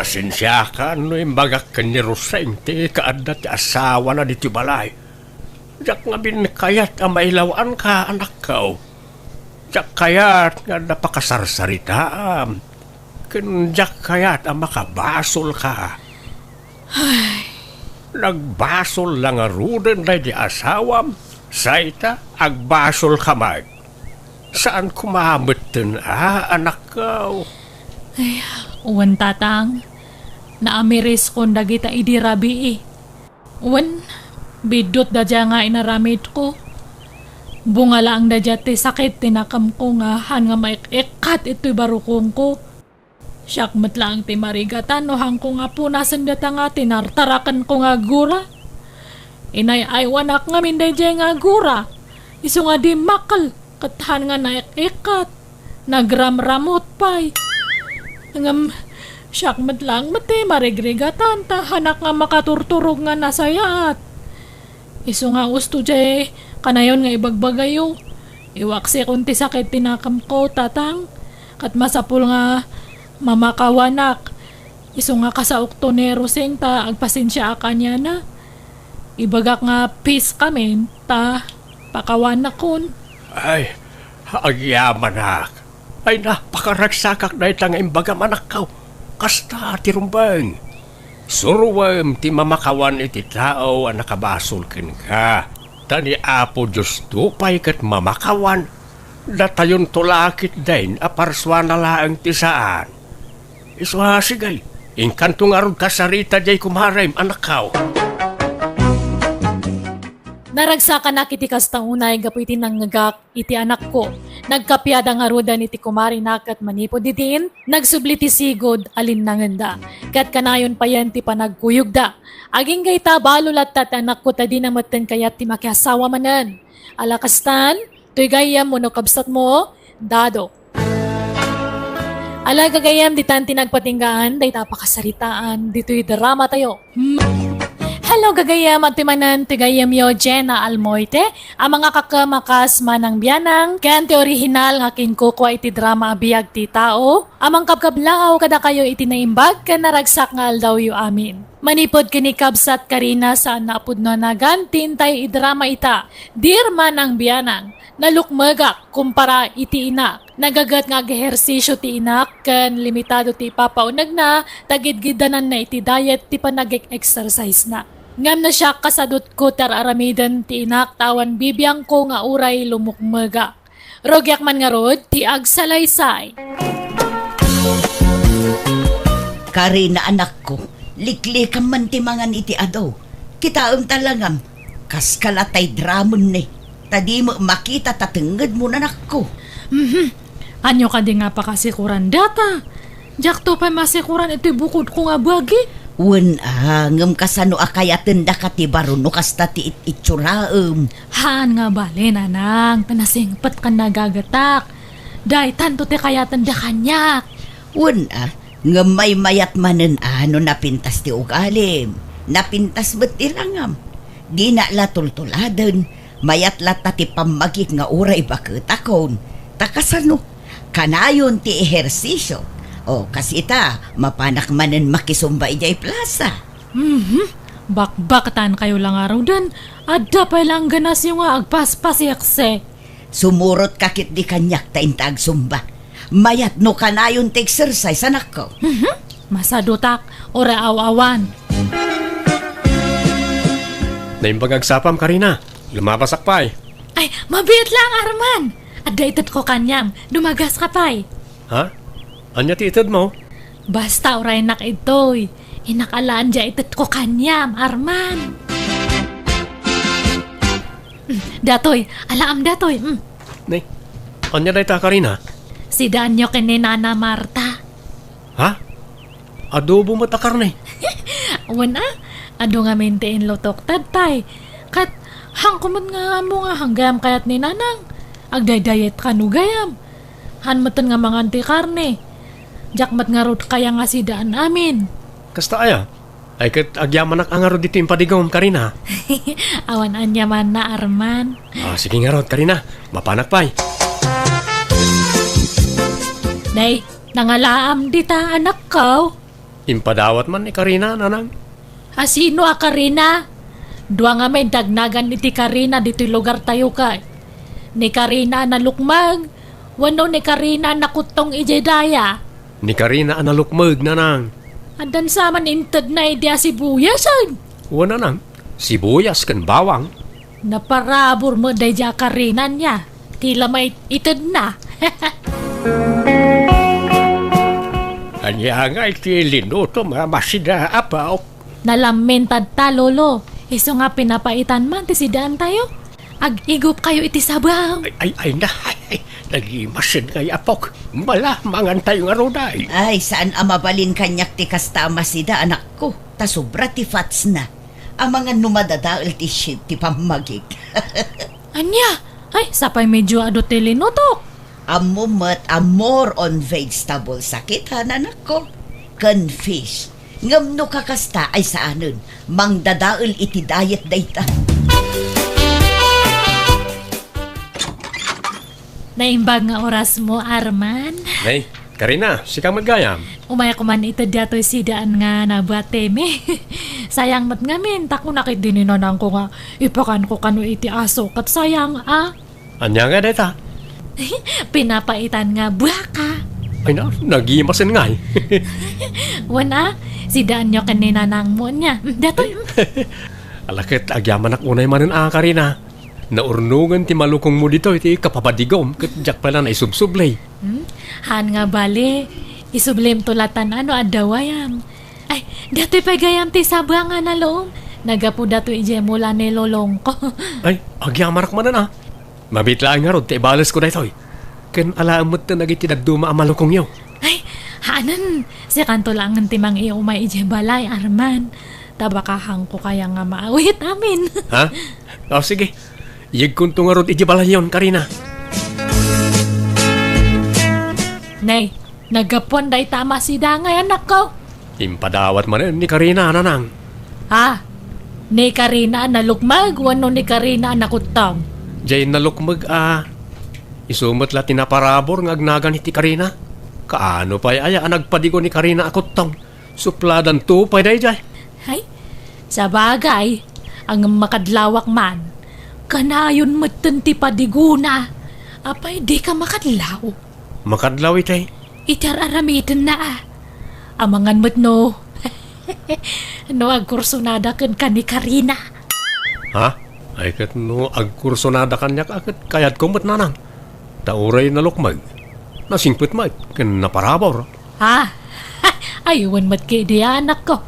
Pasensya ka, no imbagak ka ni Roseng, ti kaadda ti asawa na diti balay. Diyak nga binkayat ang mailawaan ka, anak ko. Diyak kayat nga napakasarsaritaam. Diyak kayat ang makabasol ka. Nagbasol lang nga ruden na di asawam, saita agbasol ka mag. Saan kumamatan anak ko? Uwan tatang. Naamiris kon dagita idirabi Uwan, bidot da dya nga inaramit ko. Bunga lang da dya ti sakit tinakam ko nga han nga maikat ito'y barukong ko. Siyakmat lang ti marigatan no hang ko nga punasan data nga tinartarakan ko nga gura. Inay aywanak nga minday dya nga gura. Iso nga di makal kathan nga naikat. Nagramramot pa'y. Siyakmat lang mati marigregatan tahanak nga makaturturog nga nasayat. Iso nga gusto dya kanayon nga ibagbagayo. Iwaksi kunti sakit tinakam ko tatang. Kat masapul nga mamakawanak. Iso nga kasaok to ni Roseng ta agpasensya akanya na. Ibagak nga peace kami ta pakawanak kun. Ay, agyaman nak. Ay napakaragsakak na itang imbagam anak ko. Kasta ti rumbang. Suruwam ti mamakawan iti tao ang nakabasol ken ka. Tani apo Diyos tupay kat mamakawan. Datayon tulakit din aparswa na laang ti saan. Iswa sigay. Inkanto nga rod kasarita jay kumarem anak ko. Naragsakan na kiti kastang unay gapu iti nanggagak iti anak ko. Nagkapyada nga rodan iti kumari nakat manipod ditin. Nagsubli ti sigod alin nanganda. Kat kanayon pa yan ti panagkuyog da. Aging gay ta balulat tat anak ko tadi namatan kayat ti makiasawa manan. Alakastan, tuy gayam mo no kabsat mo, dado. Ala gagayam di tanti nagpatinggaan, day tapakasaritaan, dito'y drama tayo. Hello gagayam at timanan tigayam yo Jenna Almoite, ang mga kakamakas manang bianang, kanti orihinal nga kinkukwa iti drama abiyag ti tao, amang kapkablaaw kada kayo iti naimbag ka naragsak nga aldaw yu amin. Manipod kini KABSAT Karina saan naapod na nagan, tintay idrama ita, Dear Manang Bianang, nalukmagak kumpara iti inak. Nagagat nga ehersisyo ti inak, kan limitado ti papaunag na, tagidgidanan na iti diet ti panag-exercise na. Ngam na siya kasadot ko tar aramidan ti inak tawan bibiyang ko nga uray lumukmagak. Rogyak man nga rod, ti agsalaysay. Karina anak ko, liklikam man ti mangan iti adaw. Kitaam talangam, kaskalatay dramon ni. Tadi mo makita tatenged mo na anak ko. Anyo ka di nga pa kasikuran data. Jak to pa masikuran iti bukod ko nga bagi. Wen ngem kasano akayatan da kati baruno kasta ti itsuraem. Han nga bali nanang, tanasingpat ka nagagatak. Day tanto ti kayatan da kanyak. Wen ngem may mayat manen ano napintas ti ugalim. Napintas ba't ilangam? Di na la tultuladan, mayat la tati pamagik nga uray bakutakon. Takasano, kanayon ti ehersisyo. O kasita, mapanak manen makisumbay jay plaza. Bakbakatan kayo lang araw dun. Adda pa lang ganas yung agpas-pasyakse. Sumurot kakit di kanyak ta intag sumba. Mayat no kanayon ti exercise anak ko. Masadutak, ora aw-awan. Naimbagagsapam Karina, lumabasak pa eh. Ay, mabit lang, Arman. Adda itad ko kanyam, dumagas ka pa'y. Ha? Anya ti itad mo? Basta oray nak itoy. Inakalaan dya itad ko kanyam, Arman. Datoy, alaam datoy. Nay, anya day ta Karina? Si Danyo kini Nana Marta. Ha? Adobo matakar na eh. Wana, ado nga maintain lotok tadtay. Kat, hangkuman nga mo nga hanggam kayat ni Nanang. Agday-diet ka no gayam. Hanmatan nga mga anti-karne. Jakmat nga rot kaya nga si daan amin. Kasta aya? Ay kat agyaman ang angaro dito yung padigom Karina. Awan anya man na Arman. Sige nga rod Karina, mapanak pa eh. Nay, nangalaam dita anak ko. Impadawat man ni Karina, nanang. Asino a Karina? Dua nga may dagnagan iti Karina dito lugar tayo ka. Ni Karina na lukmag. Wano ni Karina na kutong ijedaya. Ni Karina analukmag, nanang. Andan saman intad na idea sibuyasan. Wana nang, sibuyas kan bawang. Naparabor mo day dya Karina niya. Tila may itad na. Anya nga iti linuto masida apaw. Nalamentad ta lolo. Iso nga pinapaitan man ti sidaan tayo. Ag-igop kayo iti sabaw. Ay na, nag-imasin kay apok. Mangan tayo nga roday. Ay, saan amabalin kanyak ti kastama sida anak ko? Ta sobra ti fats na. Ang mga numadadaal ti shit ti pamagik. Anya? Ay, sapay medyo ado ti linutok. Amumat more on vegetable sakit ha anak ko. Kan fish. Ngam no kakasta ay saanon. Mangdadaal iti diet dayta. Naimbag nga oras mo, Arman. Nay, Karina, sika magayam. Umaya ko man ito dato'y sidaan nga nabuateme. Sayang mat ngamin, tako nakit dininanang ko nga. Ipakan ko kano iti aso, kat sayang Anya nga deta? Pinapaitan nga buwaka. Ay na, nag-imasin nga eh. Wana, sidaan nyo kanina nang mo niya. Dato'y. Alakit, agyaman ak unay manin Karina. Naurnungan ti malukong mo dito, iti kapapadigom, katjak pala na isubsublay. Han nga bali, isublim tulatan adawayam. Ay, dato'y pagayam ti sabang nga na loom. Nagapu dato'y ijemula ni lolong ko. Ay, agyaman ak manan Mabitlaan nga rod, ti ibalas ko dito. Ken alaamot na nagitidagduma ang malukong yo. Ay, hanan, si kanto lang ang timang iumay ijebalay, Arman. Tabakahang ko kaya nga maawit amin. Ha? Sige. Yig kunto nga rod ijebalay yon, Karina. Nay, nagapon day tama si Dangay anak ko. Impadawat man ni Karina, nanang. Ha? Ni Karina na lukmag, wano ni Karina na kutang. Jay nalukmag isumot la tinaparabor ng agnagan iti Karina. Kaano pa'y aya nagpadigo ni Karina akot tong supladan to pa'y day jay. Ay, sa bagay, ang makadlawak man, kanayon matan ti padiguna, apay di ka makadlaw. Makadlaw itay. Itararamitan na Amangan mo't no. No agkursunada kan ni Karina. Ha? Ay kat no agkursonada kanyak akit kayat kumot nanang. Tauray na lukmag. Nasingpit mag, kan naparabor. Ha? Aywan mat kay di anak ko.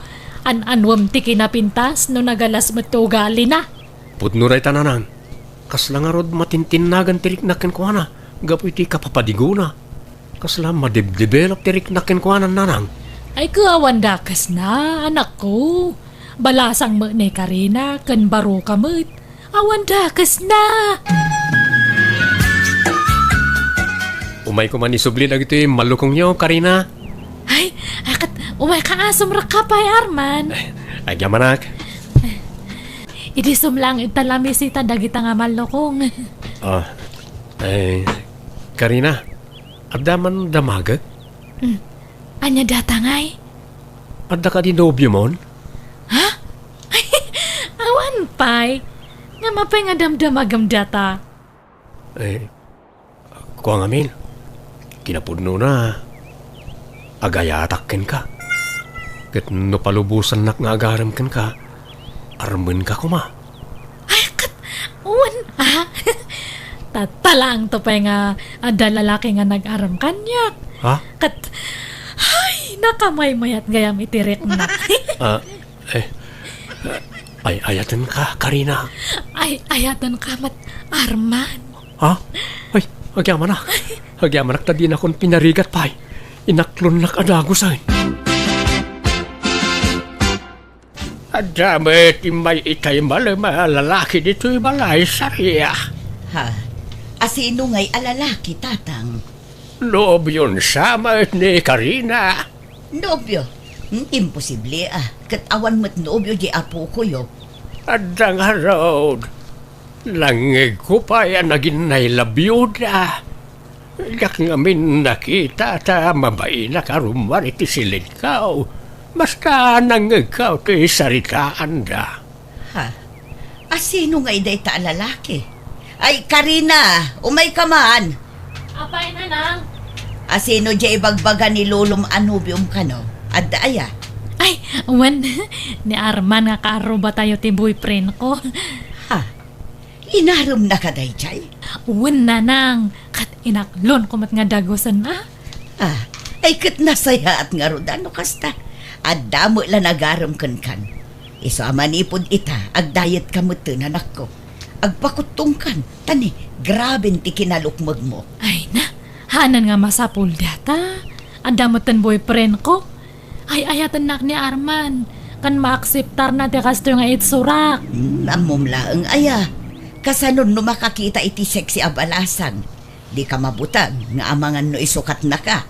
Anwam ti kinapintas no nagalas mat ugali na. Putnuray tananang. Kasla nga rod matintinagan tirik nakin ko na. Gapo iti kapapadigo na. Kasla madib-develop tirik nakin ko na nanang. Ay kawan dakas na, anak ko. Balasang mo ni Karina, kan baro ka mo't. Awan dakas na. Umay ko man isubli na ito malukong nyo, Karina. Ay, akat, umay ka asom rakapay, Arman. Ay, yamanak. Idisum lang italamisita dagita nga malokong. Karina, adda man damagag? Anya datangay? Adda ka di nobyo mon? Ha? Awan pay. Nga mapay nga damdamagam data. Kuha nga min. Kinapudno na. Agayatakken ka. Kat no palubusan nak nga agaram ka. Armen ka kuma. Ay, uwan, tatalang to pa nga ada lalaki nga nag-aram kanyak. Ha? Nakamay-mayat gayam itirik na. Ayatan ka, Karina. Ayatan ka mat Arman. Ha? Ay, hagyamanak. Hagyamanak ta din akong pinarigat pay. Inaklon nak adagusan. Adamit may itay malama lalaki dito'y balay sariya. Ha? Asino nga'y alalaki, tatang? Loob yun sama ni Karina. Nobyo? Imposible Kat awan mo't nobyo di apo ko yo. Adang harod. Langig ko pa yan naging nailabiyuda. Yak ngamin nakita ta mabay na karumar iti silid kao. Basta nangig kao ti saritaan da. Ha? Asino nga'y day ta alalaki? Ay, Karina! Umay ka man! Apay na nang. Asino di ibagbaga ni Lulong Anubium ka no? Adda aya? Ay, uwan, ni Arman nga kaaro ba tayo ti boyfriend ko? Ha? Inarum na ka day jay? Uwan na nang. Kat inaklon kumat nga dagosan na. Ay kat nasaya at nga rodano kasta. Adda mo la nagaram kan. Iso amanipod ita, agdayat kamutan anak ko. Agpakutong kan, tani, grabe ti kinalukmag mo. Ay na, hanan nga masapul data. Adamutan boyfriend ko. Ay ayatan nak ni Arman. Kan maakseptar na ti kasto nga itsurak. Namumla ang aya. Kasanon no makakita iti sexy abalasan. Di ka mabutag, nga amangan no isukat na ka.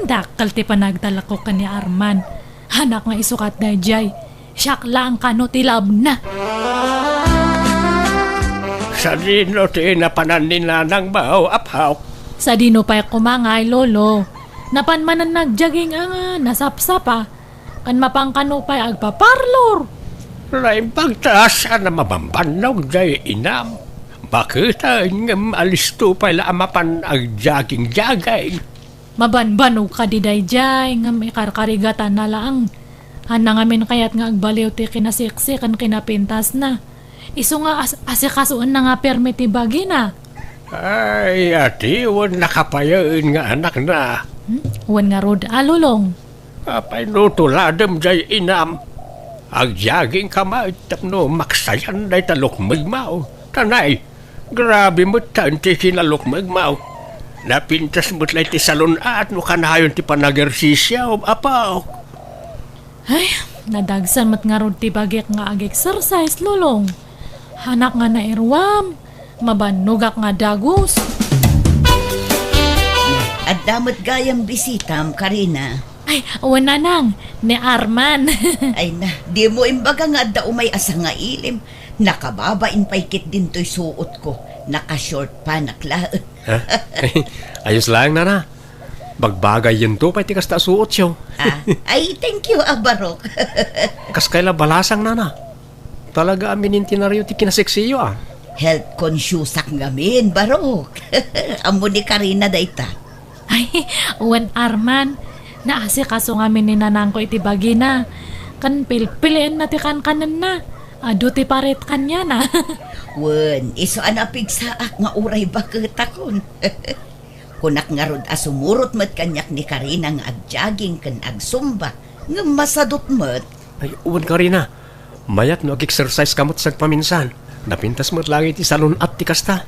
Dakal ti panagdala ko ka ni Arman. Hanak nga isukat na jay. Siyak lang kano tilab na. Sa dino ti napanan ni nanang bao aphaw. Sa dino pa'y kumangay, lolo. Napanmanan nagjaging nga, nasapsapa. Kan mapangkano pa'y agpaparlor. Lain pagtaas na mabambanog day inam. Bakit ang alisto pala amapan ang jaging-jagay? Mabanbanog ka di day jay, nga may karkarigatan na lang. Hana nga min kayat nga agbaliw ti kinasiksi kan kinapintas na. Iso nga asikasuan na nga permiti bagi na. Ay, ati, huwag nakapayain nga anak na. Huwag nga rod alulong. Apay no tuladam jay inam. Agjaging kamay tapno maksayan day talok magmaw. Tanay, grabe mo tanti kinalok magmaw. Napintas mo't lay ti salon at no kanayon ti panagersisya o apaw. Ay, nadagsan mat nga rod ti bagik nga ag-exercise, lulong. Hanak nga na irwam. Mabanugak nga dagos. At damot gayang bisitam, Karina. Ay, wala nang. Ni Arman. Ay na, di mo imbaga nga da umay asa nga ilim. Nakababain paikit din to'y suot ko. Naka-short pa, naklaan. Ha? Ayos lang na. Bagbagay yun to, pati kas ta suot siyo. Ay, thank you, Barok. Kas kaila balasang na. Talaga aminin tinaryo ti kinaseksiyo Health conscious ak ngamin, Barok. Amo ni Karina dayta. Ay, wan Arman. Naasi kaso ngamin ni nanang ko iti bagi na. Kan pilpiliin na ti kanan na. Ado ti paret kanya na. Wen, iso anapig saak nga uray bakit akon. Kunak nga rod asumurot mat kanyak ni Karina nga agjaging kan agsumba. Nga masadot mat. Ay, uwan Karina. Mayat no ag-exercise kamot sa paminsan. Napintas mo't lang iti salon at ti kasta.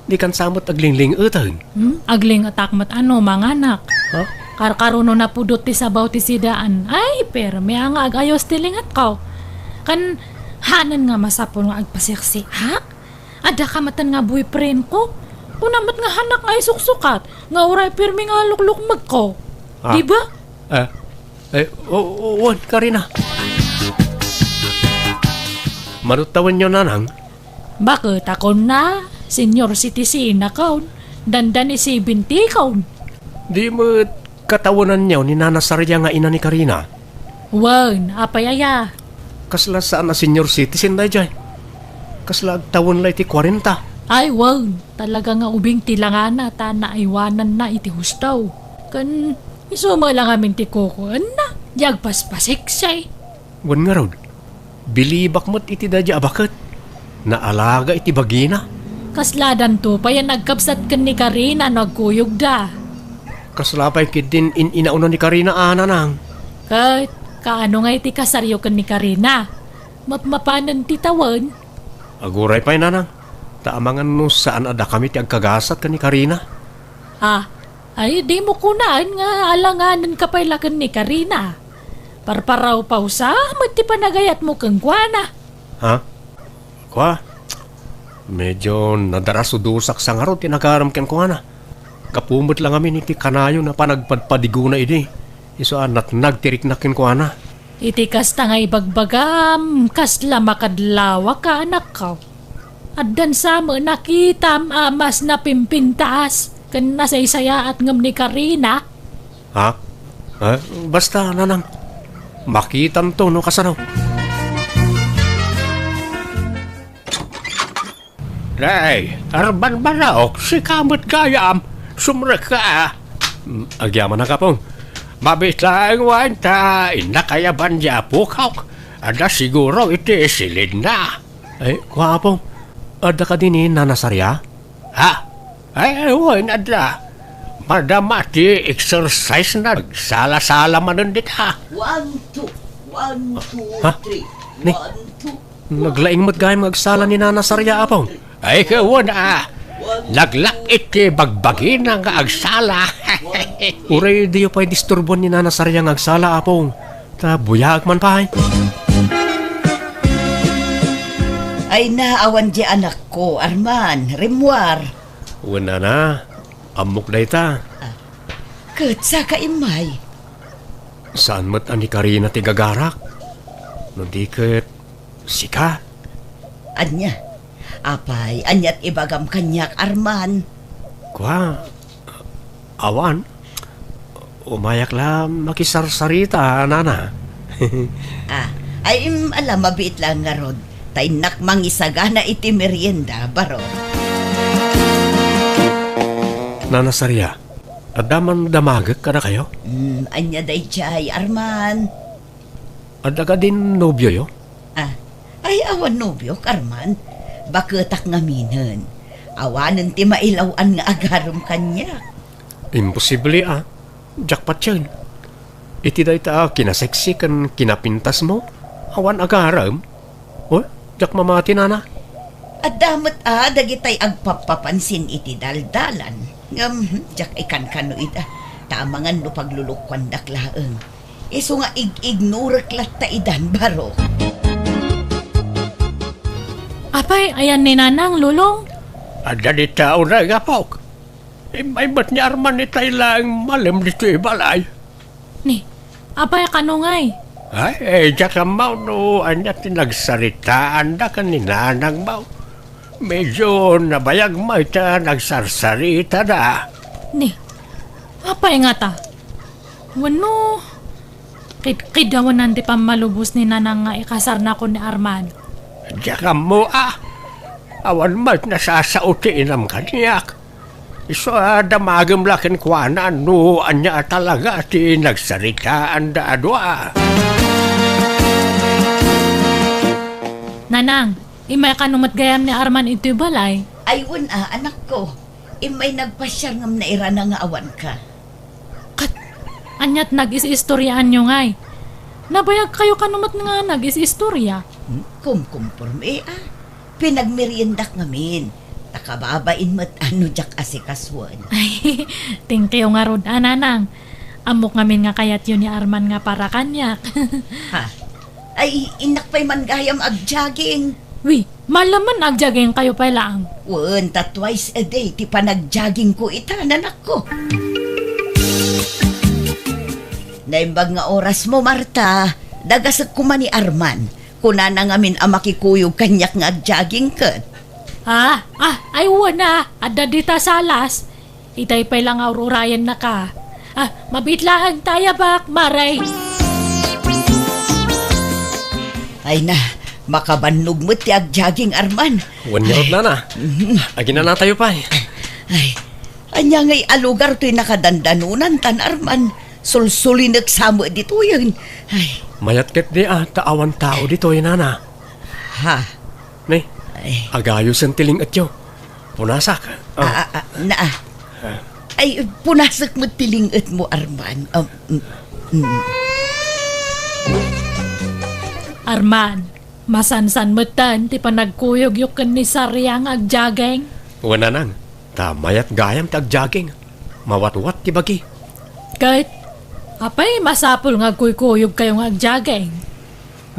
Di kan samot aglingling utahin. Agling atak mat ano, mga anak. Ha? Karkaruno na pudot ti sabaw ti sidaan. Ay, pero may nga agayos ti lingat ko. Kan hanan nga masapon nga agpasiksi. Ha? Ada ka matan nga boyfriend ko. Kunamat nga hanak nga isuksukat. Nga uray pirmi nga lukluk mag ko. Diba? Uwan Karina. manutawan nyo nanang. Bakit ako na? Senior citizen ako. Dandan ni 70 kaon. Di mo katawanan nyo ni Nana Sarya nga ina ni Karina. Wan, apayaya. Kasla saan na senior citizen na dyan? Kasla tawon la iti 40. Ay, wan. Talaga nga ubing tilangan na ta na iwanan na iti hustaw. Kan, isuma lang amin ti kukuan na. Yagpaspasiksay. Wan nga rod, bilibak mo't iti dadya abakit. Naalaga iti bagina. Kasladan to pa yan nagkabsat kan ni Karina nagkuyog da. Kasla pa yung kidin inauna ni Karina nang. Kat, kaano nga iti kasaryo kan ni Karina? Mapmapanan ti tawan. Aguray pa nanang. Taamangan no saan ada kami ti agkagasat kan ni Karina. Ay di mo kunaan nga alanganan ka pala kan ni Karina. Parparaw pausa, mati panagayat mo kang kuana. Ha? Kwa? Medyo nadarasudusak sa nga ro, tinagaram ken ko na. Kapumot lang amin iti kanayo na panagpadpadigo na ini. Iso anat nagtirik na ken ko na. Iti kasta nga ibagbagam, kasla makadlawa ka anak ka. Addan sa mo nakitam amas na pimpintaas, kan nasaysaya at ngam ni Karina. Ha? Basta nanang, makitam to no kasanaw. Nay, arban baraok, si kamot kayam, sumrek ka. Agyaman na ka pong. Mabit lang wanta, inakayaban niya pukaw. Ada siguro iti silid na. Ay, kuha pong. Ada ka din nanasarya? Ha? Ay, huwag ada. Madamati exercise na. Sala-sala man din ha. 1, 2, 1, 2, Ha? 3, Ni? 1, 2. Naglaing mo't gayang magsala ni nanasarya apong. Ay, kawan naglak iti bagbagin ang agsala. Uray di yung pa'y disturbon ni nanasarya ang agsala apong. Ta buyag man pa. Ay naawan di anak ko, Arman, Rimwar. Una na, amok na ita. Kat sa kaimay. Saan mo't ani Karina ti gagarak? Nundi kat sika. Anya, apay, anyat ibagam kanyak, Arman. Kwa, awan. Umayak lang makisarsarita, nana. Ay alam, mabit lang nga rod. Tainak mangisaga na iti merienda, baro. Nana Sarya, adaman damagak ka na kayo? Anya day chay, Arman. Ada ka din nobyo yo? Ay awan nobyo, Arman. Baketak nga minen. Awanan ti mailawan nga agarom kanya. Imposible Jackpot yan. Iti da ita kinaseksi kan kinapintas mo. Awan agaram. O, jak mamati nana. At damat dagitay agpapapansin iti daldalan. Jak ikan kano ita. Tamangan no paglulukwan daklaeng. Iso nga ignurak lat ta idan baro. Apay, ayan ni Nanang, lulong. Ada di tao na gapok. May ba't niya arman ni tayo lang malam dito ibalay. Ni, apay kanungay. Ay, jak amaw no, anya tinagsaritaan da ka ni nanang maw. Medyo nabayag mo ita nagsarsarita da. Ni, apay nga ta. Wano, kidawan nanti pamalubos ni Nanang nga ikasar na ko ni Arman. Jak mo awan mo't nasasautiin ang kanyak. Iso damagam lakin kuana no anya talaga ti nagsaritaan da adwa. Nanang, imay kanumat gayam ni Arman ito balay. Ayun anak ko. Imay nagpasyar ngam na irana nga awan ka. Kat, anyat nag-is-istoryaan nyo ngay. Nabayag kayo kanumat nga nag-is-istorya. Kumporme Pinagmeriendak ngamin. Takababain mo't jak asikaswan. Ay, thank you nga rod, Nanang. Amok ngamin nga kayat yun ni Arman nga para kanyak. Ha? Ay, inak pa'y man gayam ag-jogging. Wi, malaman agjagay kayo pa lang. Wan, twice a day, ti pa nag-jogging ko itanan ako. Naimbag nga oras mo, Marta. Dagasag ko man ni Arman. kuna na ngamin ang makikuyog kanyak nga jogging kat. Ay wana, adda dita salas. Itay pa lang aururayan na ka. Mabitlaan tayo bak, maray. Ay na, makabannog mo ti jogging Arman. Wanyarod na. Agi na tayo pa eh. Ay, anya ngay alugar to'y nakadandanunan tan Arman. Sulsuli nagsamo dito yun. Ay, Mayat ket di taawan tao dito nana. ha? Nay, agayos ang tiling at yo. Punasak. Ay, punasak mo tilingat mo Arman. Arman, masansan mo tan, ti pa nagkuyog yukan ni Saryang agjageng. Wana nang, mayat gayam tagjaging. Mawat-wat ti bagi. Kahit, apay masapol nga kuykuyog kayong agjageng.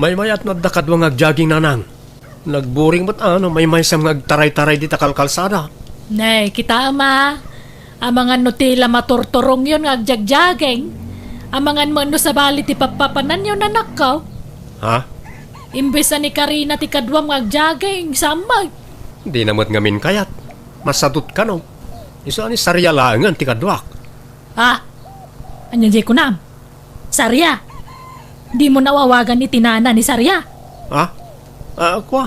May mayat na dakadwang agjaging nanang. Nagburing mo't may sam agtaray-taray di takalkalsada. Nay, kita ama. Ang mga nutila maturturong yun nga agjagjageng. Ang mga mano sa bali ti papapanan yun anak ko. Ha? Imbes na ni Karina ti kadwang agjageng, samag. Di namot ngamin kayat. Masadot ka no. Isa ni sarya langan ti kadwak. Anyan jay ko nam. Sarya. Di mo nawawagan ni tinana ni Sarya. Kwa?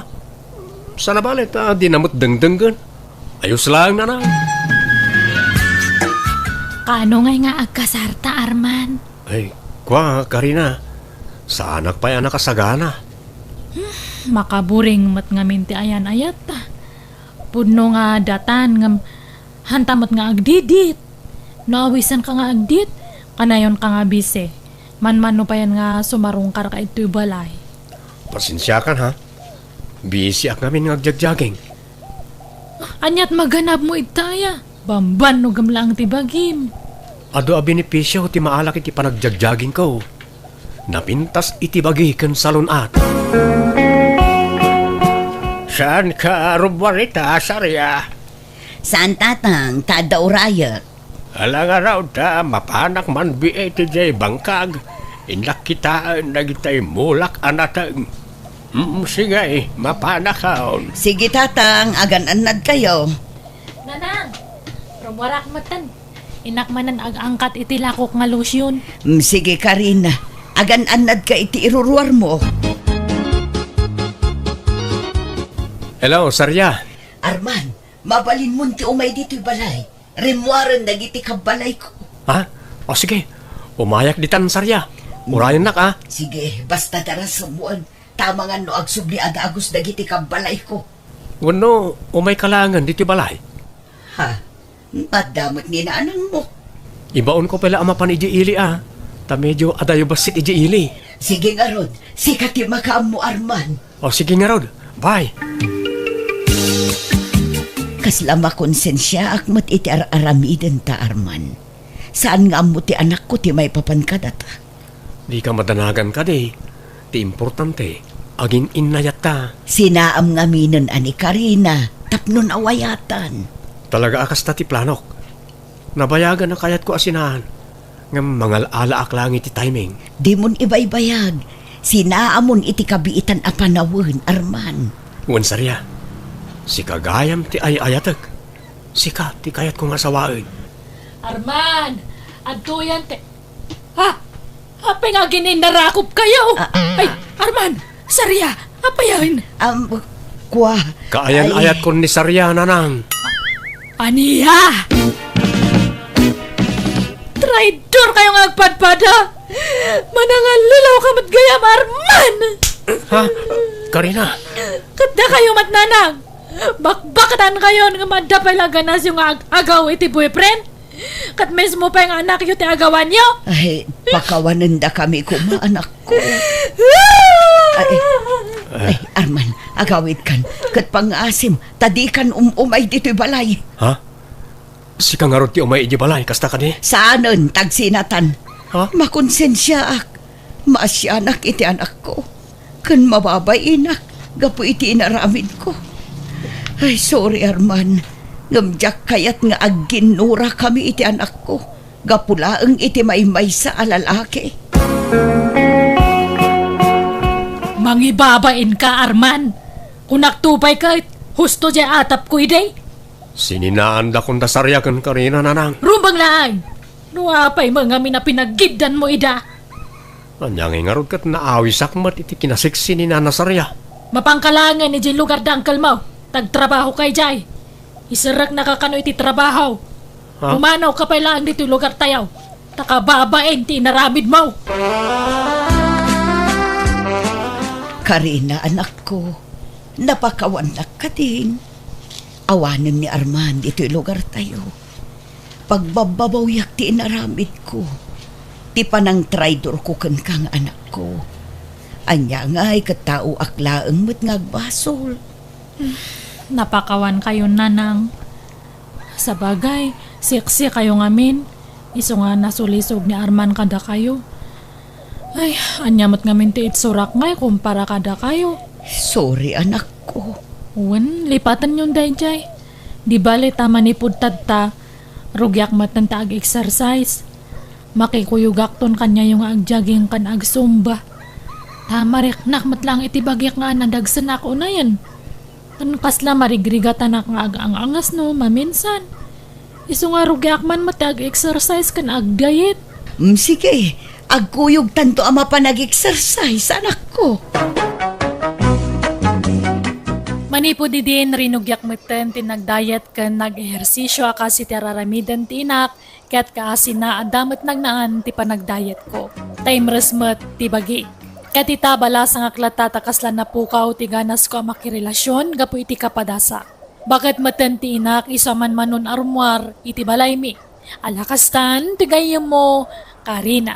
Sana balit, di namot dengdenggan. Ayos lang na. Kano ngay nga agkasarta, Arman? Ay, kwa, Karina. Sa anak pa yan nakasagana. Makaburing mat nga minti ayan ayat. Puno nga datan nga hantamot nga agdidit. Naawisan ka nga agdit. Kanayon ka nga bise. Man-mano pa yan nga sumarungkar ka ito'y balay. Pasensya kan ha. Busy ak namin nga agjagjaging. Anyat maganap mo itaya. Bamban no gamlang tibagim. Ado a benepisyo ti maalak iti panagjagjaging ko. Napintas iti bagi ken salunat. Saan ka rubarita, Sarya? Saan tatang, tadaurayat? Alang araw ta, mapanak man biay ti jay bangkag. Inlak kitaan na kitay mulak anatang. Sige, mapanakaon. Sige tatang, agan-anad kayo. Nanang, rumarak matan. Inakmanan ag-angkat iti lakok nga lotion. Sige Karina, agan-anad ka iti iruruar mo. Hello, Sarya. Arman, mabalin mo ti umay dito'y balay. Rimwaran nagiti kabalay ko. Ha? O sige, umayak ditan, Sarya. Urayan na ka. Sige, basta dara sa muan. Tama nga no agsubli agagos dagiti kabalay ko. Wano, umay kalangan diti balay. Ha? Madamot ni na anang mo. Ibaon ko pala ama pan iji ili Ta medyo adayo basit iji ili. Sige nga Rod, sikat yung makaam mo Arman. O sige nga Rod, bye. Kaslama konsensya akmat iti aramiden ta Arman. Saan nga mo ti anak ko ti may papankadata? Di ka madanagan ka di. Ti importante, aging inayat ta. Sinaam nga minon ani Karina, tapnon awayatan. Talaga akas ta ti planok. Nabayagan na kayat ko asinahan. Nga mangal ala aklang iti timing. Di mon ibaybayag. Sinaamon iti kabiitan a panawin, Arman. Wan Sarya, si kagayam ti ayatag. Sika ti kayat kong asawain. Arman, adtuyan te. Apay nga ginindarakop kayo. Ay, Arman, Sarya, apay yan. Kwa. Kaayan ayat ko ni Sarya nanang. Ania! Traidor kayo nga agpadpada. Manangal lulaw ka matgayam, Arman. Ha? Karina? Kada kayo matnanang. Bakbakatan kayo nga madapay laganas yung agaw iti boyfriend. Kat mesmo pa yung anak yung ti agawan nyo. Ay, pakawanan da kami kuma, anak ko. Ay, Arman, agawid kan. Kat pangasim, tadikan umay dito'y balay. Ha? Si kangarot ti umay iti balay, kasta ka di? Saanon, tagsinatan. Ha? Makonsensya ak. Maasyanak iti anak ko. Kan mababay inak, gapo iti inaramid ko. Ay, sorry Arman. Ngamjak kayat nga agginura kami iti anak ko. Gapulaang iti maymay sa alalaki. Mangibabain ka, Arman. Kung naktupay ka, husto dyan atap ko iday. Sininaan da kong dasaryakan karina nanang. Rumbang lang. Nuapay mga mina pinaggidan mo ida. Anyang ingarod kat naawisak mat iti kinasiksi ni nanasarya. Mapangkalangan ni dyan lugar dangkal mo. Tagtrabaho kay jay. Isarak nakakano iti trabaho. Ha? Umanaw ka pa lang dito lugar tayaw. Takababain ti naramid mo. Karina, anak ko, napakawanak ka din. Awanan ni Armand ito'y lugar tayo. Pagbabawyak ti inaramid ko. Ti panang traidor ko kan kang anak ko. Anya nga'y katao aklaang mo't ngagbasol. Napakawan kayo, nanang. Sa bagay, siksi kayo ngamin. Iso nga nasulisog ni Arman kada kayo. Ay, anyamot ngamin ti itsurak ngay kumpara kada kayo. Sorry, anak ko. Uwan, lipatan yung dayjay. Di bali tama ni pudtad ta. Rugyak matan ta ag-exercise. Makikuyugak ton kanya yung agjaging kan agsumba. Tama rik nakmat lang itibagyak nga nadagsan ako na yan. Ano kasla marigrigatan ak nga ang-angas no, maminsan. Iso nga rugyak man matag-exercise kan ag-diet. Sige, agkuyog tanto ama pa nag-exercise, anak ko. Manipo di din rinugyak meten tinagdayet kan nag-ehersisyo kasi ti araramidan ti inak ket kaasi na adamet nagnaan ti panagdayet ko. Time resmet ti bagi. Ket ita balas ang aklata takaslan na pukaw ti ganas ko ang makirelasyon gapu iti kapadasa. Bakit meten ti inak isaman manon arumwar iti balay mi. Alakastan ti gayam mo Karina.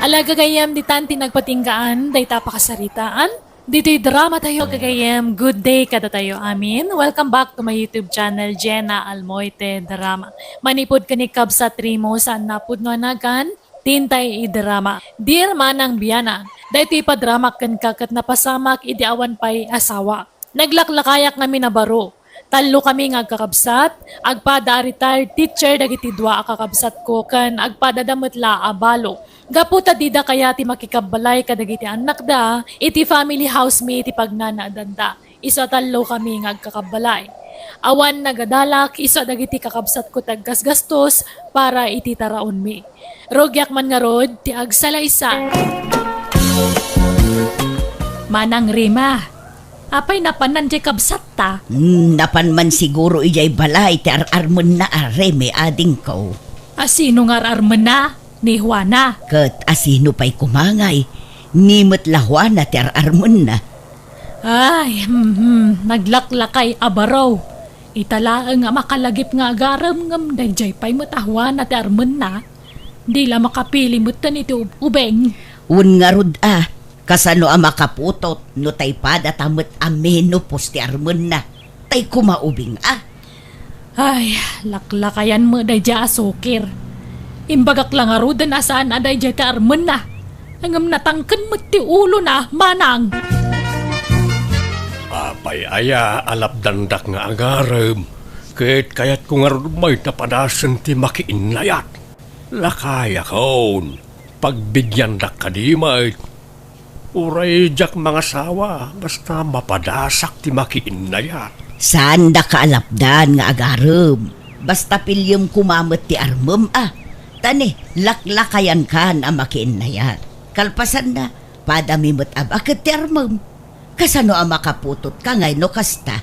Alaga gayam di tanti nagpatinggaan day tapakasaritaan. Dito'y drama tayo kagayam. Good day kada tayo amin. Welcome back to my YouTube channel, Jenna Almoite Drama. Manipod ka ni KABSAT Rimo saan napod no anagan, tintay i-drama. Dear Manang Bianang, dito'y pa-drama kan kakat na pasamak idiawan pa'y asawa. Naglaklakayak kami na baro. Talo kami nga kakabsat, agpada retired teacher dagiti dua kakabsat ko kan agpada dametla abalo. Gaputa dida kaya ti makikabalay kadagiti anak da, iti family house mi iti pagnana danda. Isa talo kami nga agkakabalay. Awan nagadalak, isa dagiti kakabsat ko taggasgastos para iti taraon mi. Rogyak man nga rod, ti agsalaysa. Manang Rima, apay napanan jay kabsat ta? Napan man siguro ijay balay ti ar-armon na areme ading ko. Asino nga arman na? Ni Juana. Kat asino pa'y kumangay, nimot la Juana ti ar-armon na. Ay, naglaklakay abaraw. Italaang nga makalagip nga agaram ngam dayjay pa'y matahwa na ti arman na. Di la makapili mutan iti ubeng. Un nga rod kasano ang makaputot no tay pada tamot ameno posti armon na. Tay kumaubing Ay, laklakayan mo dayjay asukir. Imbagak lang arudan asaan aday dayjay ti arman na. Angam natangken mo ti ulo na, Manang. Apay aya alapdandak nga agarem. Kayat kung arumay tapadasan ti makiinlayat. Lakaya kaon. Pagbigyan dak kadimay. Uray jak mga sawa, basta mapadasak ti makiinlayat. Saan da kaalapdan nga agarem? Basta pilyong kumamot ti armem Tani, laklakayan kan ang makiinlayat. Kalpasan na, padamimot abakit ti armem. Kasano ang makaputot ka ngay no kasta?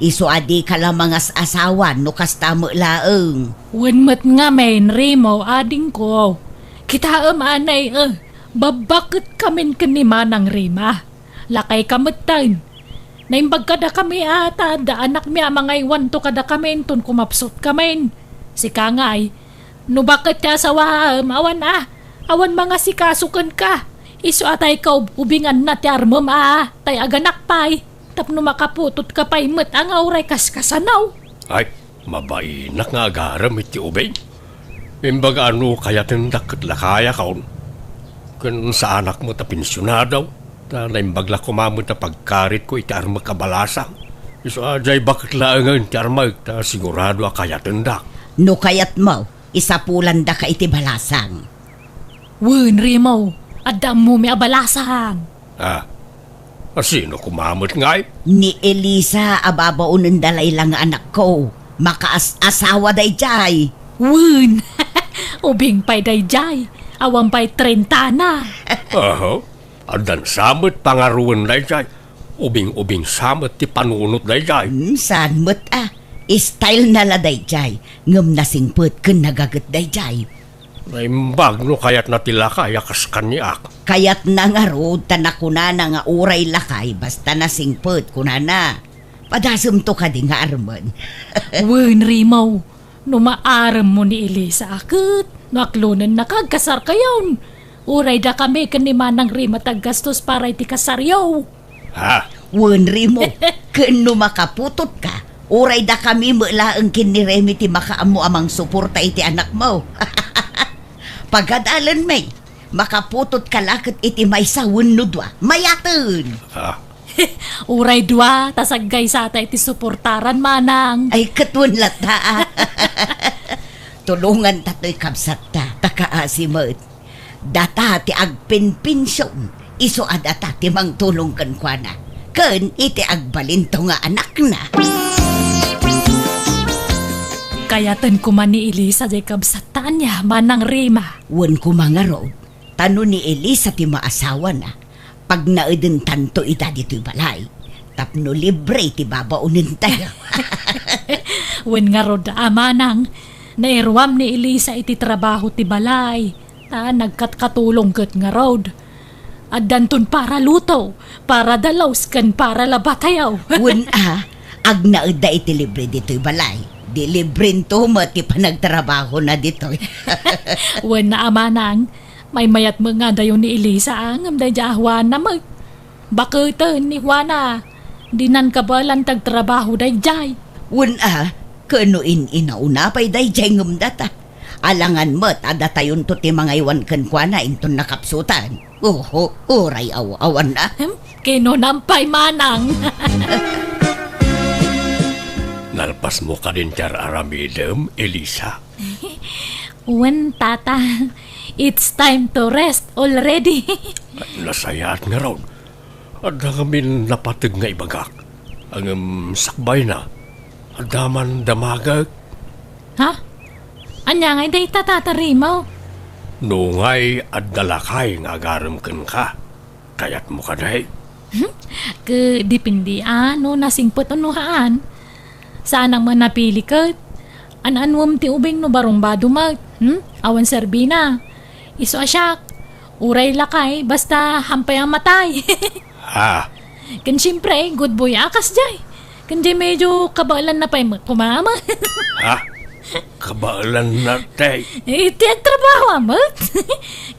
Iso adi ka lang mga asawa no kasta mo laeng. Wenmet nga main Rimo ading ko. Kita anay babakit kamin kani Manang Rima. Lakay kamutan. Naimbag kada kami ata, da anak mi mga iwan to kada kami ton kumapsot kami. Si Kangay, no bakit ka asawa awan awan mga sikasukan ka. Iso atay ka ubingan na ti armem tay aganak pay. Tapno makaputot ka pay met ang auray kaskasanaw. Ay, mabainak nga agaram iti ubeng. Imbag ano kaya tindak lakaya kaon. Kung sa anak mo ta pensyonadaw, ta naimbagla kumamot na pagkarit ko iti arma kabalasang. Iso ajay bakit laangan iti arma ta sigurado kaya tindak. No kayat mo, isapulanda ka iti balasang. Wen Rimo, adam mo mi abalasang. Sino kumamot ngay? Ni Elisa ababaunan dalay lang anak ko. Makaas-asawa day jay. Wun! Ubing pa'y dayjay. Awang pa'y 30 na. Adan samot pangaruan day jay. Ubing-ubing samot ti panunot day jay. Saan mo't style na la day jay. Ngam nasingput kun nagagat day jay. Naimbag no kayat natila kaya kas kanyak. Kaya't nangarod tanakuna na nga uray lakay basta nasingput kunana. Padasum to ka di nga arman. Wun, Rimaw. Numaaram mo ni Elisa akit. Naklunan na kagkasar kayon. Uray da kami kanima ng Rima taggastos para iti kasaryaw. Wenri mo, kano makaputot ka. Uray da kami mula ang kiniremi ti makaamu amang suporta iti anak mo. Pag-Adalan may, makaputot ka lakit iti may sawun nudwa. Mayatan! Uray dua, tasaggay sa ata iti suportaran, Manang. Ay katun lata. Tulungan tato'y kabsat ta, takaasimot. Data ti agpinpinsyon, iso adata ti mang tulong kan kwa na. Kan iti agbalinto nga anak na. Kayatan ko man ni Elisa jay kabsatan niya, Manang Rima. Wan ko mga road, tano ni Elisa ti maasawa na. Pag naudin tanto ita dito'y balay, tapno libre ti babaunin tayo. Wen nga rod Manang, nairwam ni Elisa iti trabaho ti balay. Nagkatkatulong kat nga rod. At danton para luto, para dalaws kan para labatayaw. Wan ag nauda iti libre dito'y balay. Di librin to mo ti panagtrabaho na dito'y. Wen na Manang, may mayat mga dayon ni Elisa ang amday Juana mag. Bakit ni Juana, dinan ka ba lang tagtrabaho day jay? Wan kano inauna pa'y day jay ngumdata. Alangan mo't adatayon to ti mga iwan kankwana inton nakapsutan. Oray awan na. Kino nampay Manang. Nalpas mo ka din tiyar aramidem, Elisa. Wen tata, it's time to rest already. Nasayat nga raw. At kami napatag nga ibagak. Ang sakbay na. Adaman damagag. Ha? Anya nga day tatatarimaw. Nungay at dalakay nga agaram kan ka. Kayat mo ka dahi. Dipindi ano nasingpot unuhaan. Saan ang manapili ka? Ananwam ti ubing no barumbado mag. Awan serbina. Iso asyak. Uray lakay basta hampay ang matay. Kan siyempre, good boy akas jay. Kan jay medyo kabalan na pa'y kumama. Kabalan na tay. Iti ang trabaho amat.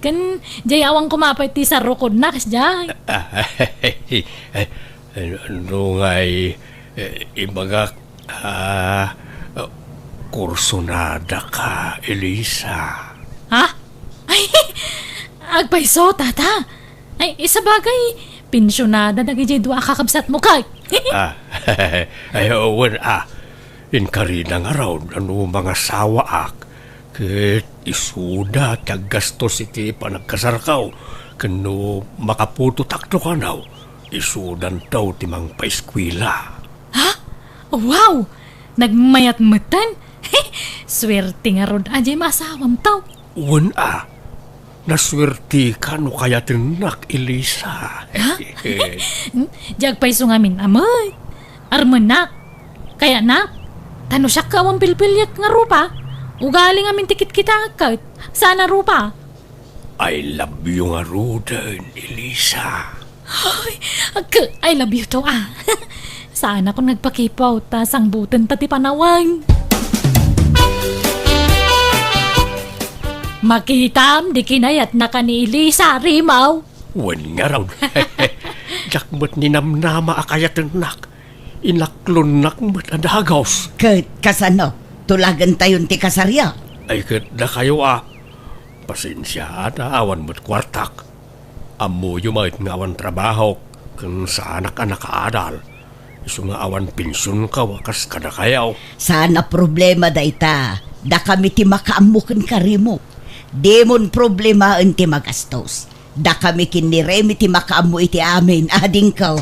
Kan jay awang kumapay ti sa rukod na kas jay. Nungay ibagak kursunada ka, Elisa. Ay, agpaiso, tata. Ay, isa bagay, pensyonada na gijay dua kakabsat mo kay. Ayawan inkarina nga raw, ano mga sawaak, ket isuda, taggastos iti panagkasarkaw, kano makaputo takto ka naw, isudan taw timang paiskwila. Wow! Nagmayat-matan? Swerte nga rod ajay masawam taw. Wan naswerte ka no kaya tinak, Elisa. Diag paiso ngamin amay. Armanak. Kaya nak, tano siya kawang pilpilyak nga rupa. Ugaling amin tikit kita agad. Sana rupa. I love you nga rodan, Elisa. I love you to Sana kung nagpakipaw ta sangbutan tati panawang. Makitam di kinayat na kanili sa Rimaw. Wan nga raw. Jakmat ni namnama akayat nak. Inaklunak mat adagaws. Kasano? Tulagan tayon ti kasarya. Ay kat na kayo Pasensya na awan mo't kwartak. Amo yumait nga awan trabaho kung sa anak-anak adal. Iso nga awan pensyon ka wakas kada kayaw. Sana problema dayta. Da kami ti makaamukan karimo. Demon problema ti magastos. Da kami kiniremi ti makaamu iti amin, ading kaw.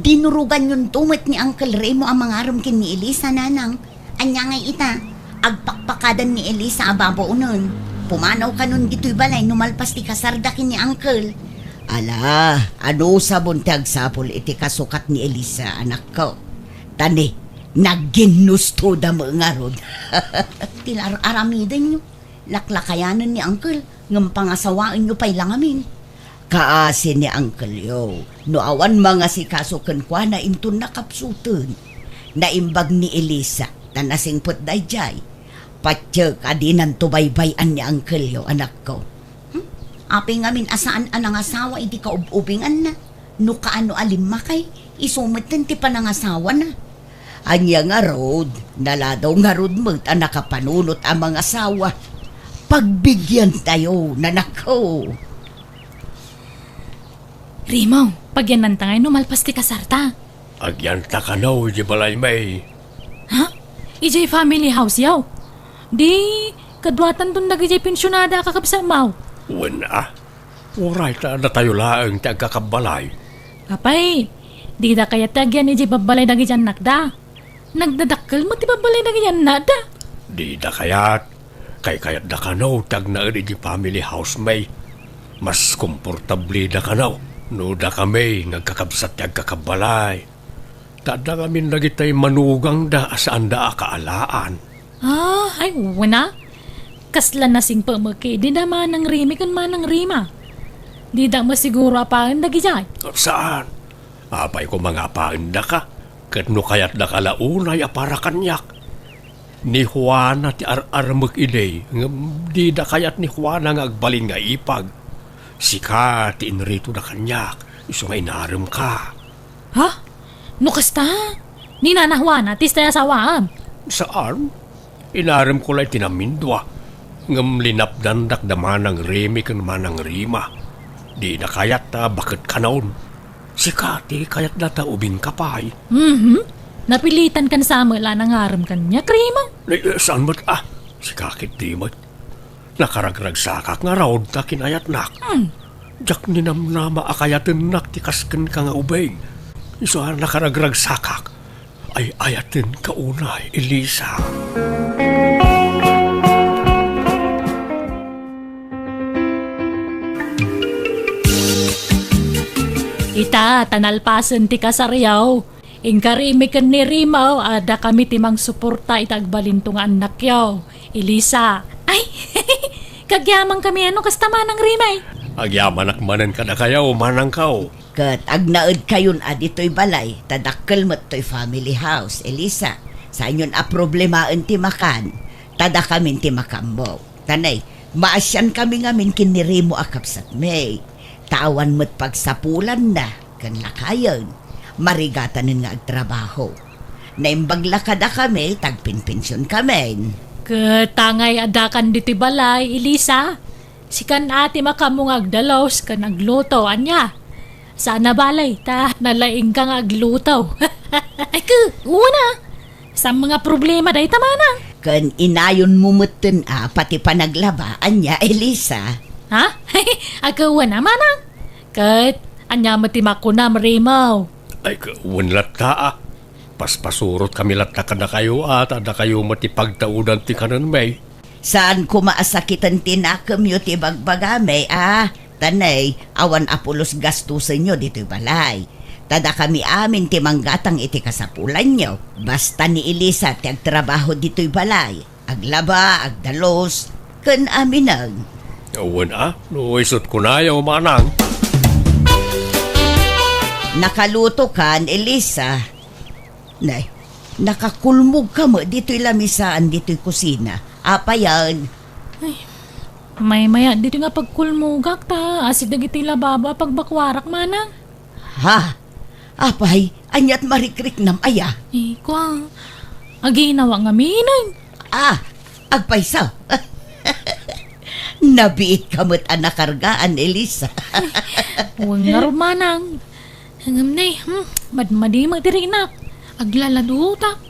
Dinurugan yun tumit ni Uncle Remo ang mga aram kin ni Elisa, nanang. Anya ngay ita, agpakpakadan ni Elisa ababo nun. Pumanaw ka nun dito'y balay, numalpas ti kasardakin ni Uncle. Ala, ano sa buntag sapol iti kasukat ni Elisa, anak ko. Tani, nagginusto da mga rod. Tilar aramidan nyo. Laklakayanan ni Uncle, ngam pangasawain nyo pa'y lang amin. Kaasi ni Uncle yo, no awan mga si kasukan kwa na intun nakapsutun. Naimbag ni Elisa, na nasingpot dayjay. Patyo kadinan tubaybayan ni Uncle yo, anak ko. Apay ngamin asaan anang asawa, hindi ka ubingan na. No kaano alimakay, isumatan ti panangasawa na. Anya nga rod, naladaw nga rod mo ang nakapanunot ang mga asawa. Pagbigyan tayo, nanakaw. Rimaw, pagyanan tangay numalpas ti kasarta. Agyan ta ka no, di balay may. Ha? Ijay family house yaw. Di, kadwatan dun nagijay pensyonada kakabsamaw. Wala. Uray ta na tayo laang ti agkakabalay. Apay, di da kaya tagyan ijay babalay nagijay nakda. Nagdadakkel mo ti babalay nagijay nada. Di da kayat. Kayat da ka no, tag na di family house may. Mas komportable da ka no. No da kami, nagkakabsat ti agkakabalay. Tada kami nagitay manugang da asaan da akaalaan. Ah, ay wana. Kasla nasing pamaki, di da manang rimi kan manang rima. Di da masiguro apaan nagijay. Saan? Apay ko mga apaan da ka. Kat no kayat da kalaunay apara kanyak. Ni Juana ti ar-ar mag-iday. Di da kayat ni Juana nga agbalin nga ipag. Sika ti Narito na kanyak. Iso nga inaram ka. Ha? No kasta? Ni nanahwana, tis tayo sawaan. Saan? Inaram ko lang tinamindwa. Ngam linapdandak da manang remi kan manang rima. Di na kayat ta bakit kanaon. Sika ti kayat na ta ubing kapay. Napilitan kan sa amala ng aram kanya, krima. Saan mo't si kakit di mo't. Nakaragrag sakak nga raw ta kinayat nak. Jak ninamnama akayatin nak tikasken ka nga ubeng. Iso nakaragrag sakak. Ay ayatin ka unay, Elisa. Ita, tanalpasan ti kasaryaw. Ingkarimi kan ni Rimaw, ada kami timang suporta itagbalin nga anak yaw. Elisa. Ay, kagyamang kami ano kastama ng Rimay. Agyaman akmanan ka na kayaw, manang kao. Kat agnaod kayon adito'y balay, tadakkel mo't to'y family house, Elisa. Sa inyon problemaan ti makan, tada kamin ti makambo. Tanay, maasyan kami ngamin kinirimo a KABSAT may. Tawan mo't pagsapulan na, kan lakayon. Marigatanin nga agtrabaho. Naimbagla kada kami, tagpinpensyon kami. Katangay adakan diti balay, Elisa. Sikan ati makamong agdalaws kan agluto, anya. Sana balay, ta nalaing kang agluto. Ay ka, una. Sa mga problema day tamana. Kan inayon mumutin pati panaglaba, anya, Elisa. Ha? Agawa na manang. Kat, anya matimako na marimaw. Ay, kaunlat ka Paspasurot kami latta ka na kayo ada kayo matipagtaudan ti kanan may. Saan ko maasakitan tinakam yu ti bagbagame, Tanay, awan apulos gastusin nyo dito balay. Tada kami amin ti manggatang iti kasapulan nyo. Basta ni Elisa ti agtrabaho dito'y balay. Aglaba, agdalos, kan aminag. Awan no isot ko na yaw manang. Nakaluto kan, Elisa. Nay, nakakulmog ka mo dito'y lamisaan, dito'y kusina. Apa yan? May maya, dito nga pagkulmugak ta. Asid na giti lababa pagbakwarak manang. Ha? Apay, anyat marikrik nam aya. Kwa, aginawa nga minang. Agpaysa. Nabiit kamot ang nakargaan, Elisa. Huwag nga rumanang. Hangam na madmadi magdiri na. Aglaladutak.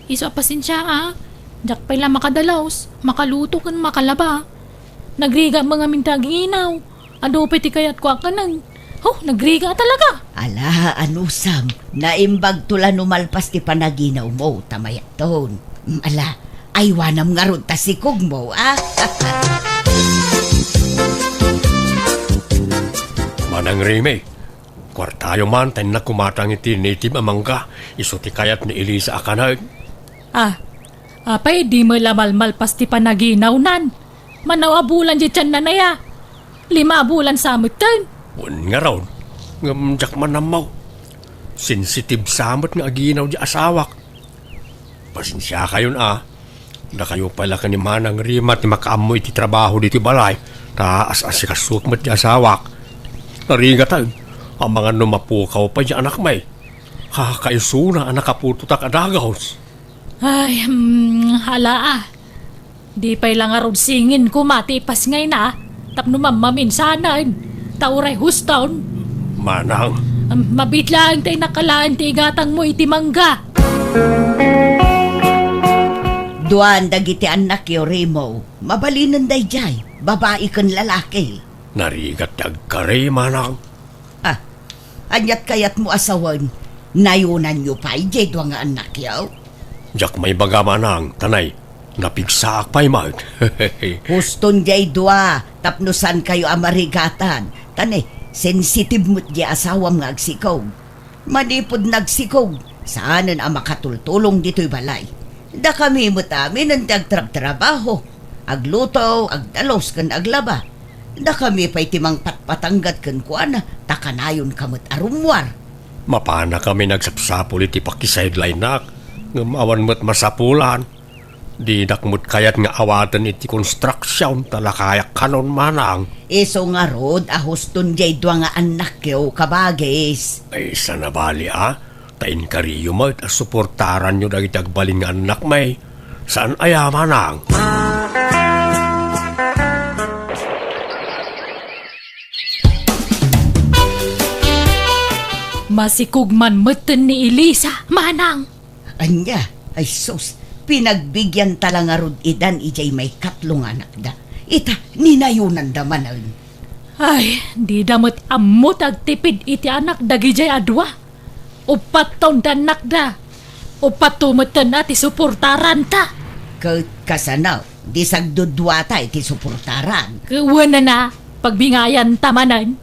Iso pasensya Jak pala makadalaws, makaluto kan makalaba. Nagriga mga mintaginaw. Ano pa ti kayat ko akanan? Nagriga talaga. Ala, Sam, naimbag tula numalpas ti panaginaw mo, tamayaton. Ala, aywanam nga ron ta sikog mo, Manang Rime, kwartayo man tayo na kumatang iti native amangga, iso ti kayat ni Elisa akanag. Apay di mo lamalmalpas ti panaginaw nan. Manaw abulan di tiyan na naya. 5 bulan samot tan. Wan nga raw, ngamjak man namaw. Sensitive samot nga aginaw di asawak. Pasensya kayon na kayo pala ka ni Manang Rima ti makaamoy ti trabaho di ti balay, taas asikasuk mat di asawak. Naringatag, ang mga numapukaw pa di anak may. Kakaiso na anak kapututak adagaws. Ay, hala. Di pa'y lang arod singin ko matipas ngay na. Tapno maminsanan. Tauray hustaon. Manang, Mabitlaan tayo nakalaan ti igatang mo iti mangga. Duan dagiti anak yo, Remo. Mabalinan day jay, babae kan lalaki. narigat agkari, Manang. Anyat kayat mo asawan, nayunan nyo pa, ijay doang nga anak yaw. Jak may baga, Manang, tanay, napigsaak pa'y mag. Huston jay dua, tapnusan kayo amarigatan. Tane, sensitive mo't jay asawam nga agsikaw. Manipod nagsikog, saanan ang makatultulong dito'y balay. Da kami mo't amin ang trabaho. Agluto, agdalos kan aglaba. Da kami pa'y timang patpatanggat kan kuana, takanayon kamot arumwar. Mapana kami nagsapsapul iti pakisideline nak, ngamawan mo't masapulan. Di dakmut kayat nga awatan iti construction talakayak kanon, Manang. Iso nga rod, ahuston jay dua nga anak yo kabagis. Ay sanabali tain kariyo mo at suportaran nyo dagiti agbalin nga anak may. Saan aya, Manang? Masikugman meten ni Elisa, Manang. Anya, ay sus, pinagbigyan tala nga rod idan ijay may katlong anak da. Ita, ninayunan da manan. Ay, di damot amot agtipid iti anak dagijay adwa. Upat taon da anak da. Upat tumeten ati suportaran ta. Kasanaw, di sagdudwata iti suportaran. Kawana na, pagbingayan tamanan.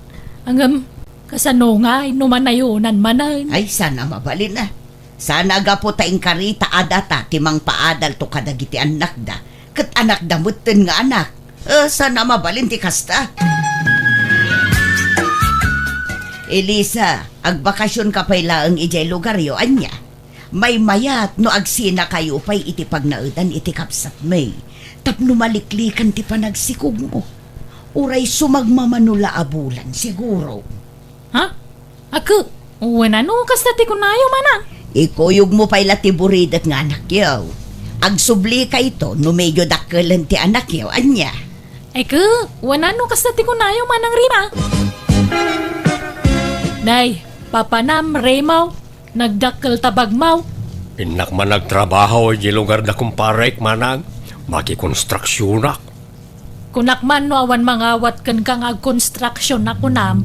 Hanggang kasano nga, inumanayunan manan. Ay, sana mabalin na. Sana gapo taing karita adata timang paadal to kadagiti anak da. Kat anak da mutten nga anak. Sana mabalin ti kasta. Elisa, agbakasyon ka pa'y laang ijay lugar yo, anya. May mayat no agsina kayo pa'y iti pagnaudan iti KABSAT may. Tapno maliklikan ti panagsikog mo. Uray sumagmamanula abulan siguro. Ha? Ako? Wala no, kastati ko na yung Manang. Ikuyog mo pa'y latiburidat nga anak yaw. Agsubli ka ito no medyo dakkelan ti anak yaw, anya. Ay ko, wala no, kastati ko na yung Manang Rima. Nay, papanam, Remaw, nagdakkel tabagmaw. Pinak man nagtrabaho di lugar da kumparek, Manang. Makikonstruksyonak. Kunakman no awan mangawat kan kang ag-construction na kunam.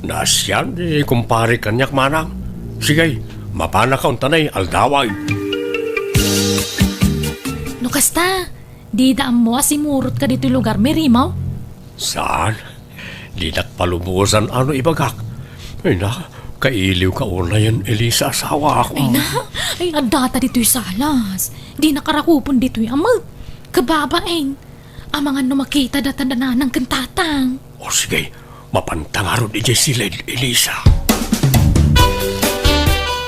Nasyan, di kumpare kanyak, Manang. Sige, mapana ka untanay, aldaway. No kasta, di daam mo asimurot ka dito lugar, may Remaw. Saan? Di nakpalubusan ano ibagak. Ay na, kailiw ka una yan, Elisa, asawa ako. Ay adata dito'y salas. Di nakarakupon dito'y amag. Kababaeng, amangan no makita datandana ng kantatang. O sige, mapantangarod ijay sila, Elisa.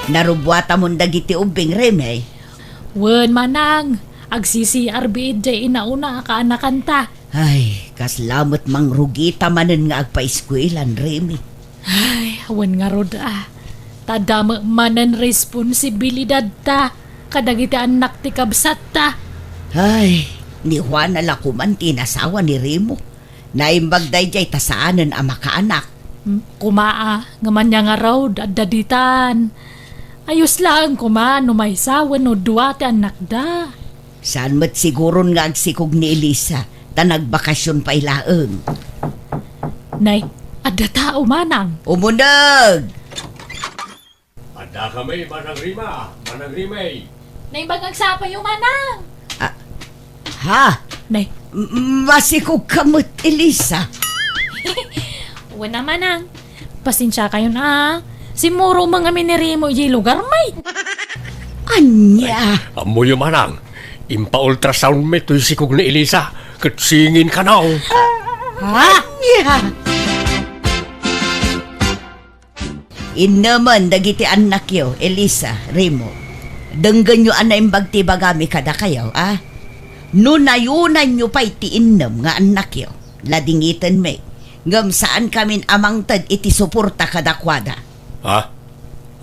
Narubwata mong dagiti ubing reme. Wen Manang, agsisi-RB jay inauna ka anakanta. Ay, kaslamot mang rugita manen nga agpa-eskwelahan reme. Ay, awan nga rod Tadama manan responsibilidad ta. Kadagiti anak ti KABSAT ta. Ay, ni Juan alakuman tinasawa ni Remo. Naimbag dayjay tasaanan ang makaanak. Kumaa, ngaman niya nga raw, daditan. Ayos lang no may sawa no duwate anak da. Saan mat siguro nga agsikog ni Elisa, nagbakasyon pa ilaeng. Nay, adda tao manang. Umunag! Ada kami, Manang Rima, Manang Rimay. Nay, bagang-sapa yung manang. Ha? Nay, Masikog kamot, Elisa. wala manang. Pasensya kayo na. Si Muro mga minirimo yung lugar may. Anya? Amo yung Manang. Impa-ultrasound me to'y sikog ni Elisa. Katsingin ka na, Anya? Inaman dagiti anak yo, Elisa, Remo. Denggan nyo anay bagti-bagami kada kayo, Nunayunan nyo pa'y tiinnam nga anak yo. Ladingitan me. Ngam saan kamin amang tad iti suporta kadakwada. Ha?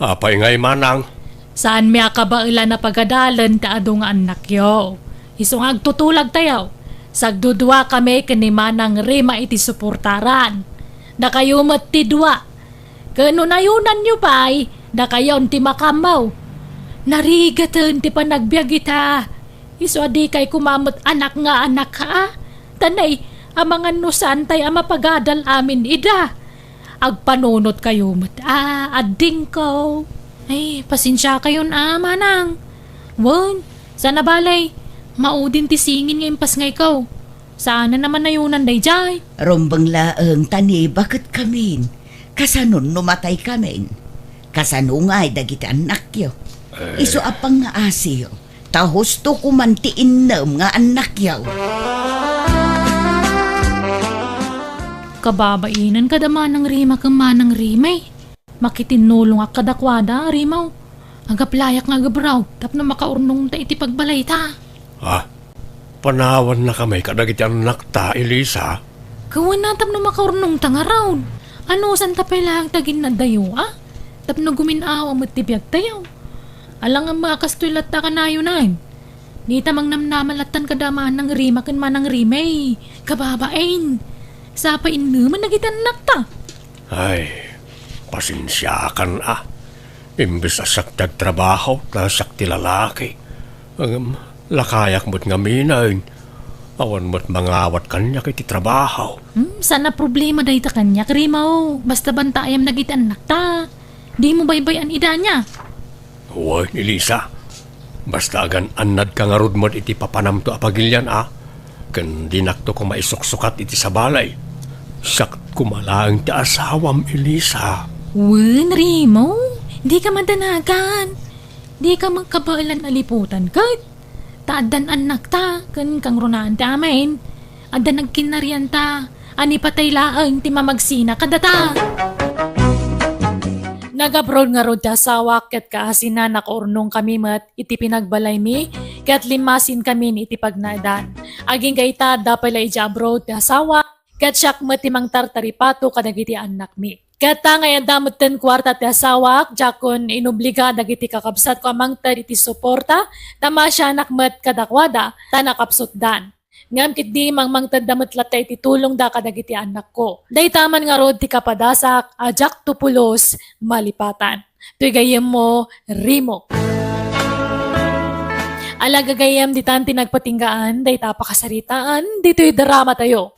Apay ngay, Manang. Saan may akabaila na Pag-Adalan taado nga anak yo. Isong agtutulag tayo. Sagdudwa kami kanimanang Rima iti suportaran. Da kayo matidwa. Kanunayunan nyo pa'y, da kayo ti makamaw. Narigatan ti panagbiag ita. Iso adi kay kumamot anak nga anak ha. Tanay, amangan no santay ama pagadal amin ida. Agpanunot kayo mat adding ko. Ay, pasensya kayo na manang. Wan, sana balay. Maudin ti singin ngayon pas ngay ko. Sana naman nayunan day jay. Rombang laeng tani, bakit kamin? Kasanon numatay kamin. Kasano nga'y dagiti anak yo. Iso apang nga asiyo. Tahos to kumantiin nga anak yaw. Kababainan kada manang Rima kang manang Rimay. Makitinulong ak kadakwada, Rimaw. Agaplayak nga gabraw, tap na makaurnong ta iti pagbalay ta. Ha? Panawan na kami kadagiti anak ta, Elisa. Kawan na tap na makaurnong ta nga raw. Ano san ta lang tagin na dayo, Tap na guminawa mo tibiyag tayo. Alang ang mga kastulat ta kanayo na. Di tamang namnamalatan kadamaan ng Rima kan manang Rimay. Kababain. Sapain naman nagitanak ta. Ay, pasensya kan Imbes asak trabaho, nasak ti lalaki. Lakayak mo't nga minayin. Awan mo't mangawat kanya kiti trabaho. Sana problema dahi ta kanya, Rimaw. Basta bantayam nagitanak ta. Di mo baybayan ida niya. Huwag, Elisa. Basta agan anad ka nga rod mo't iti papanam to apagilyan, Kan dinakto ko maisuksukat iti sa balay. Sak kumalaang ti asawam, Elisa. Wen, Rimaw. Di ka madanagan. Di ka magkabailan aliputan kat. Taadan anak ta, kan kang runaan ti amin. Ada nagkinarian ta. Ani patay laang ti mamagsina kadata. Nag-abroad nga rod ta asawa ket kaasina nakornong kami mat iti pinagbalay mi ket limasin kami iti pagnadan. Aging kayta dapay la iti abroad ti asawa ket siyak mat timang tartaripato kadagiti anak mi. Ket ngayon damot ten kwarta ti asawa jakon inubliga dagiti kakabsat ko amang tad iti suporta tama siya anak mat kadakwada ta nakapsutdan. Ngam kit di mangtad damot latay ti tulong da kadagiti anak ko. Day taman nga rod ti kapadasak ajak tupulos malipatan. Tuy gayem mo Rimo. Alagagayam di tanti nagpatinggaan day tapakasaritaan dito'y drama tayo.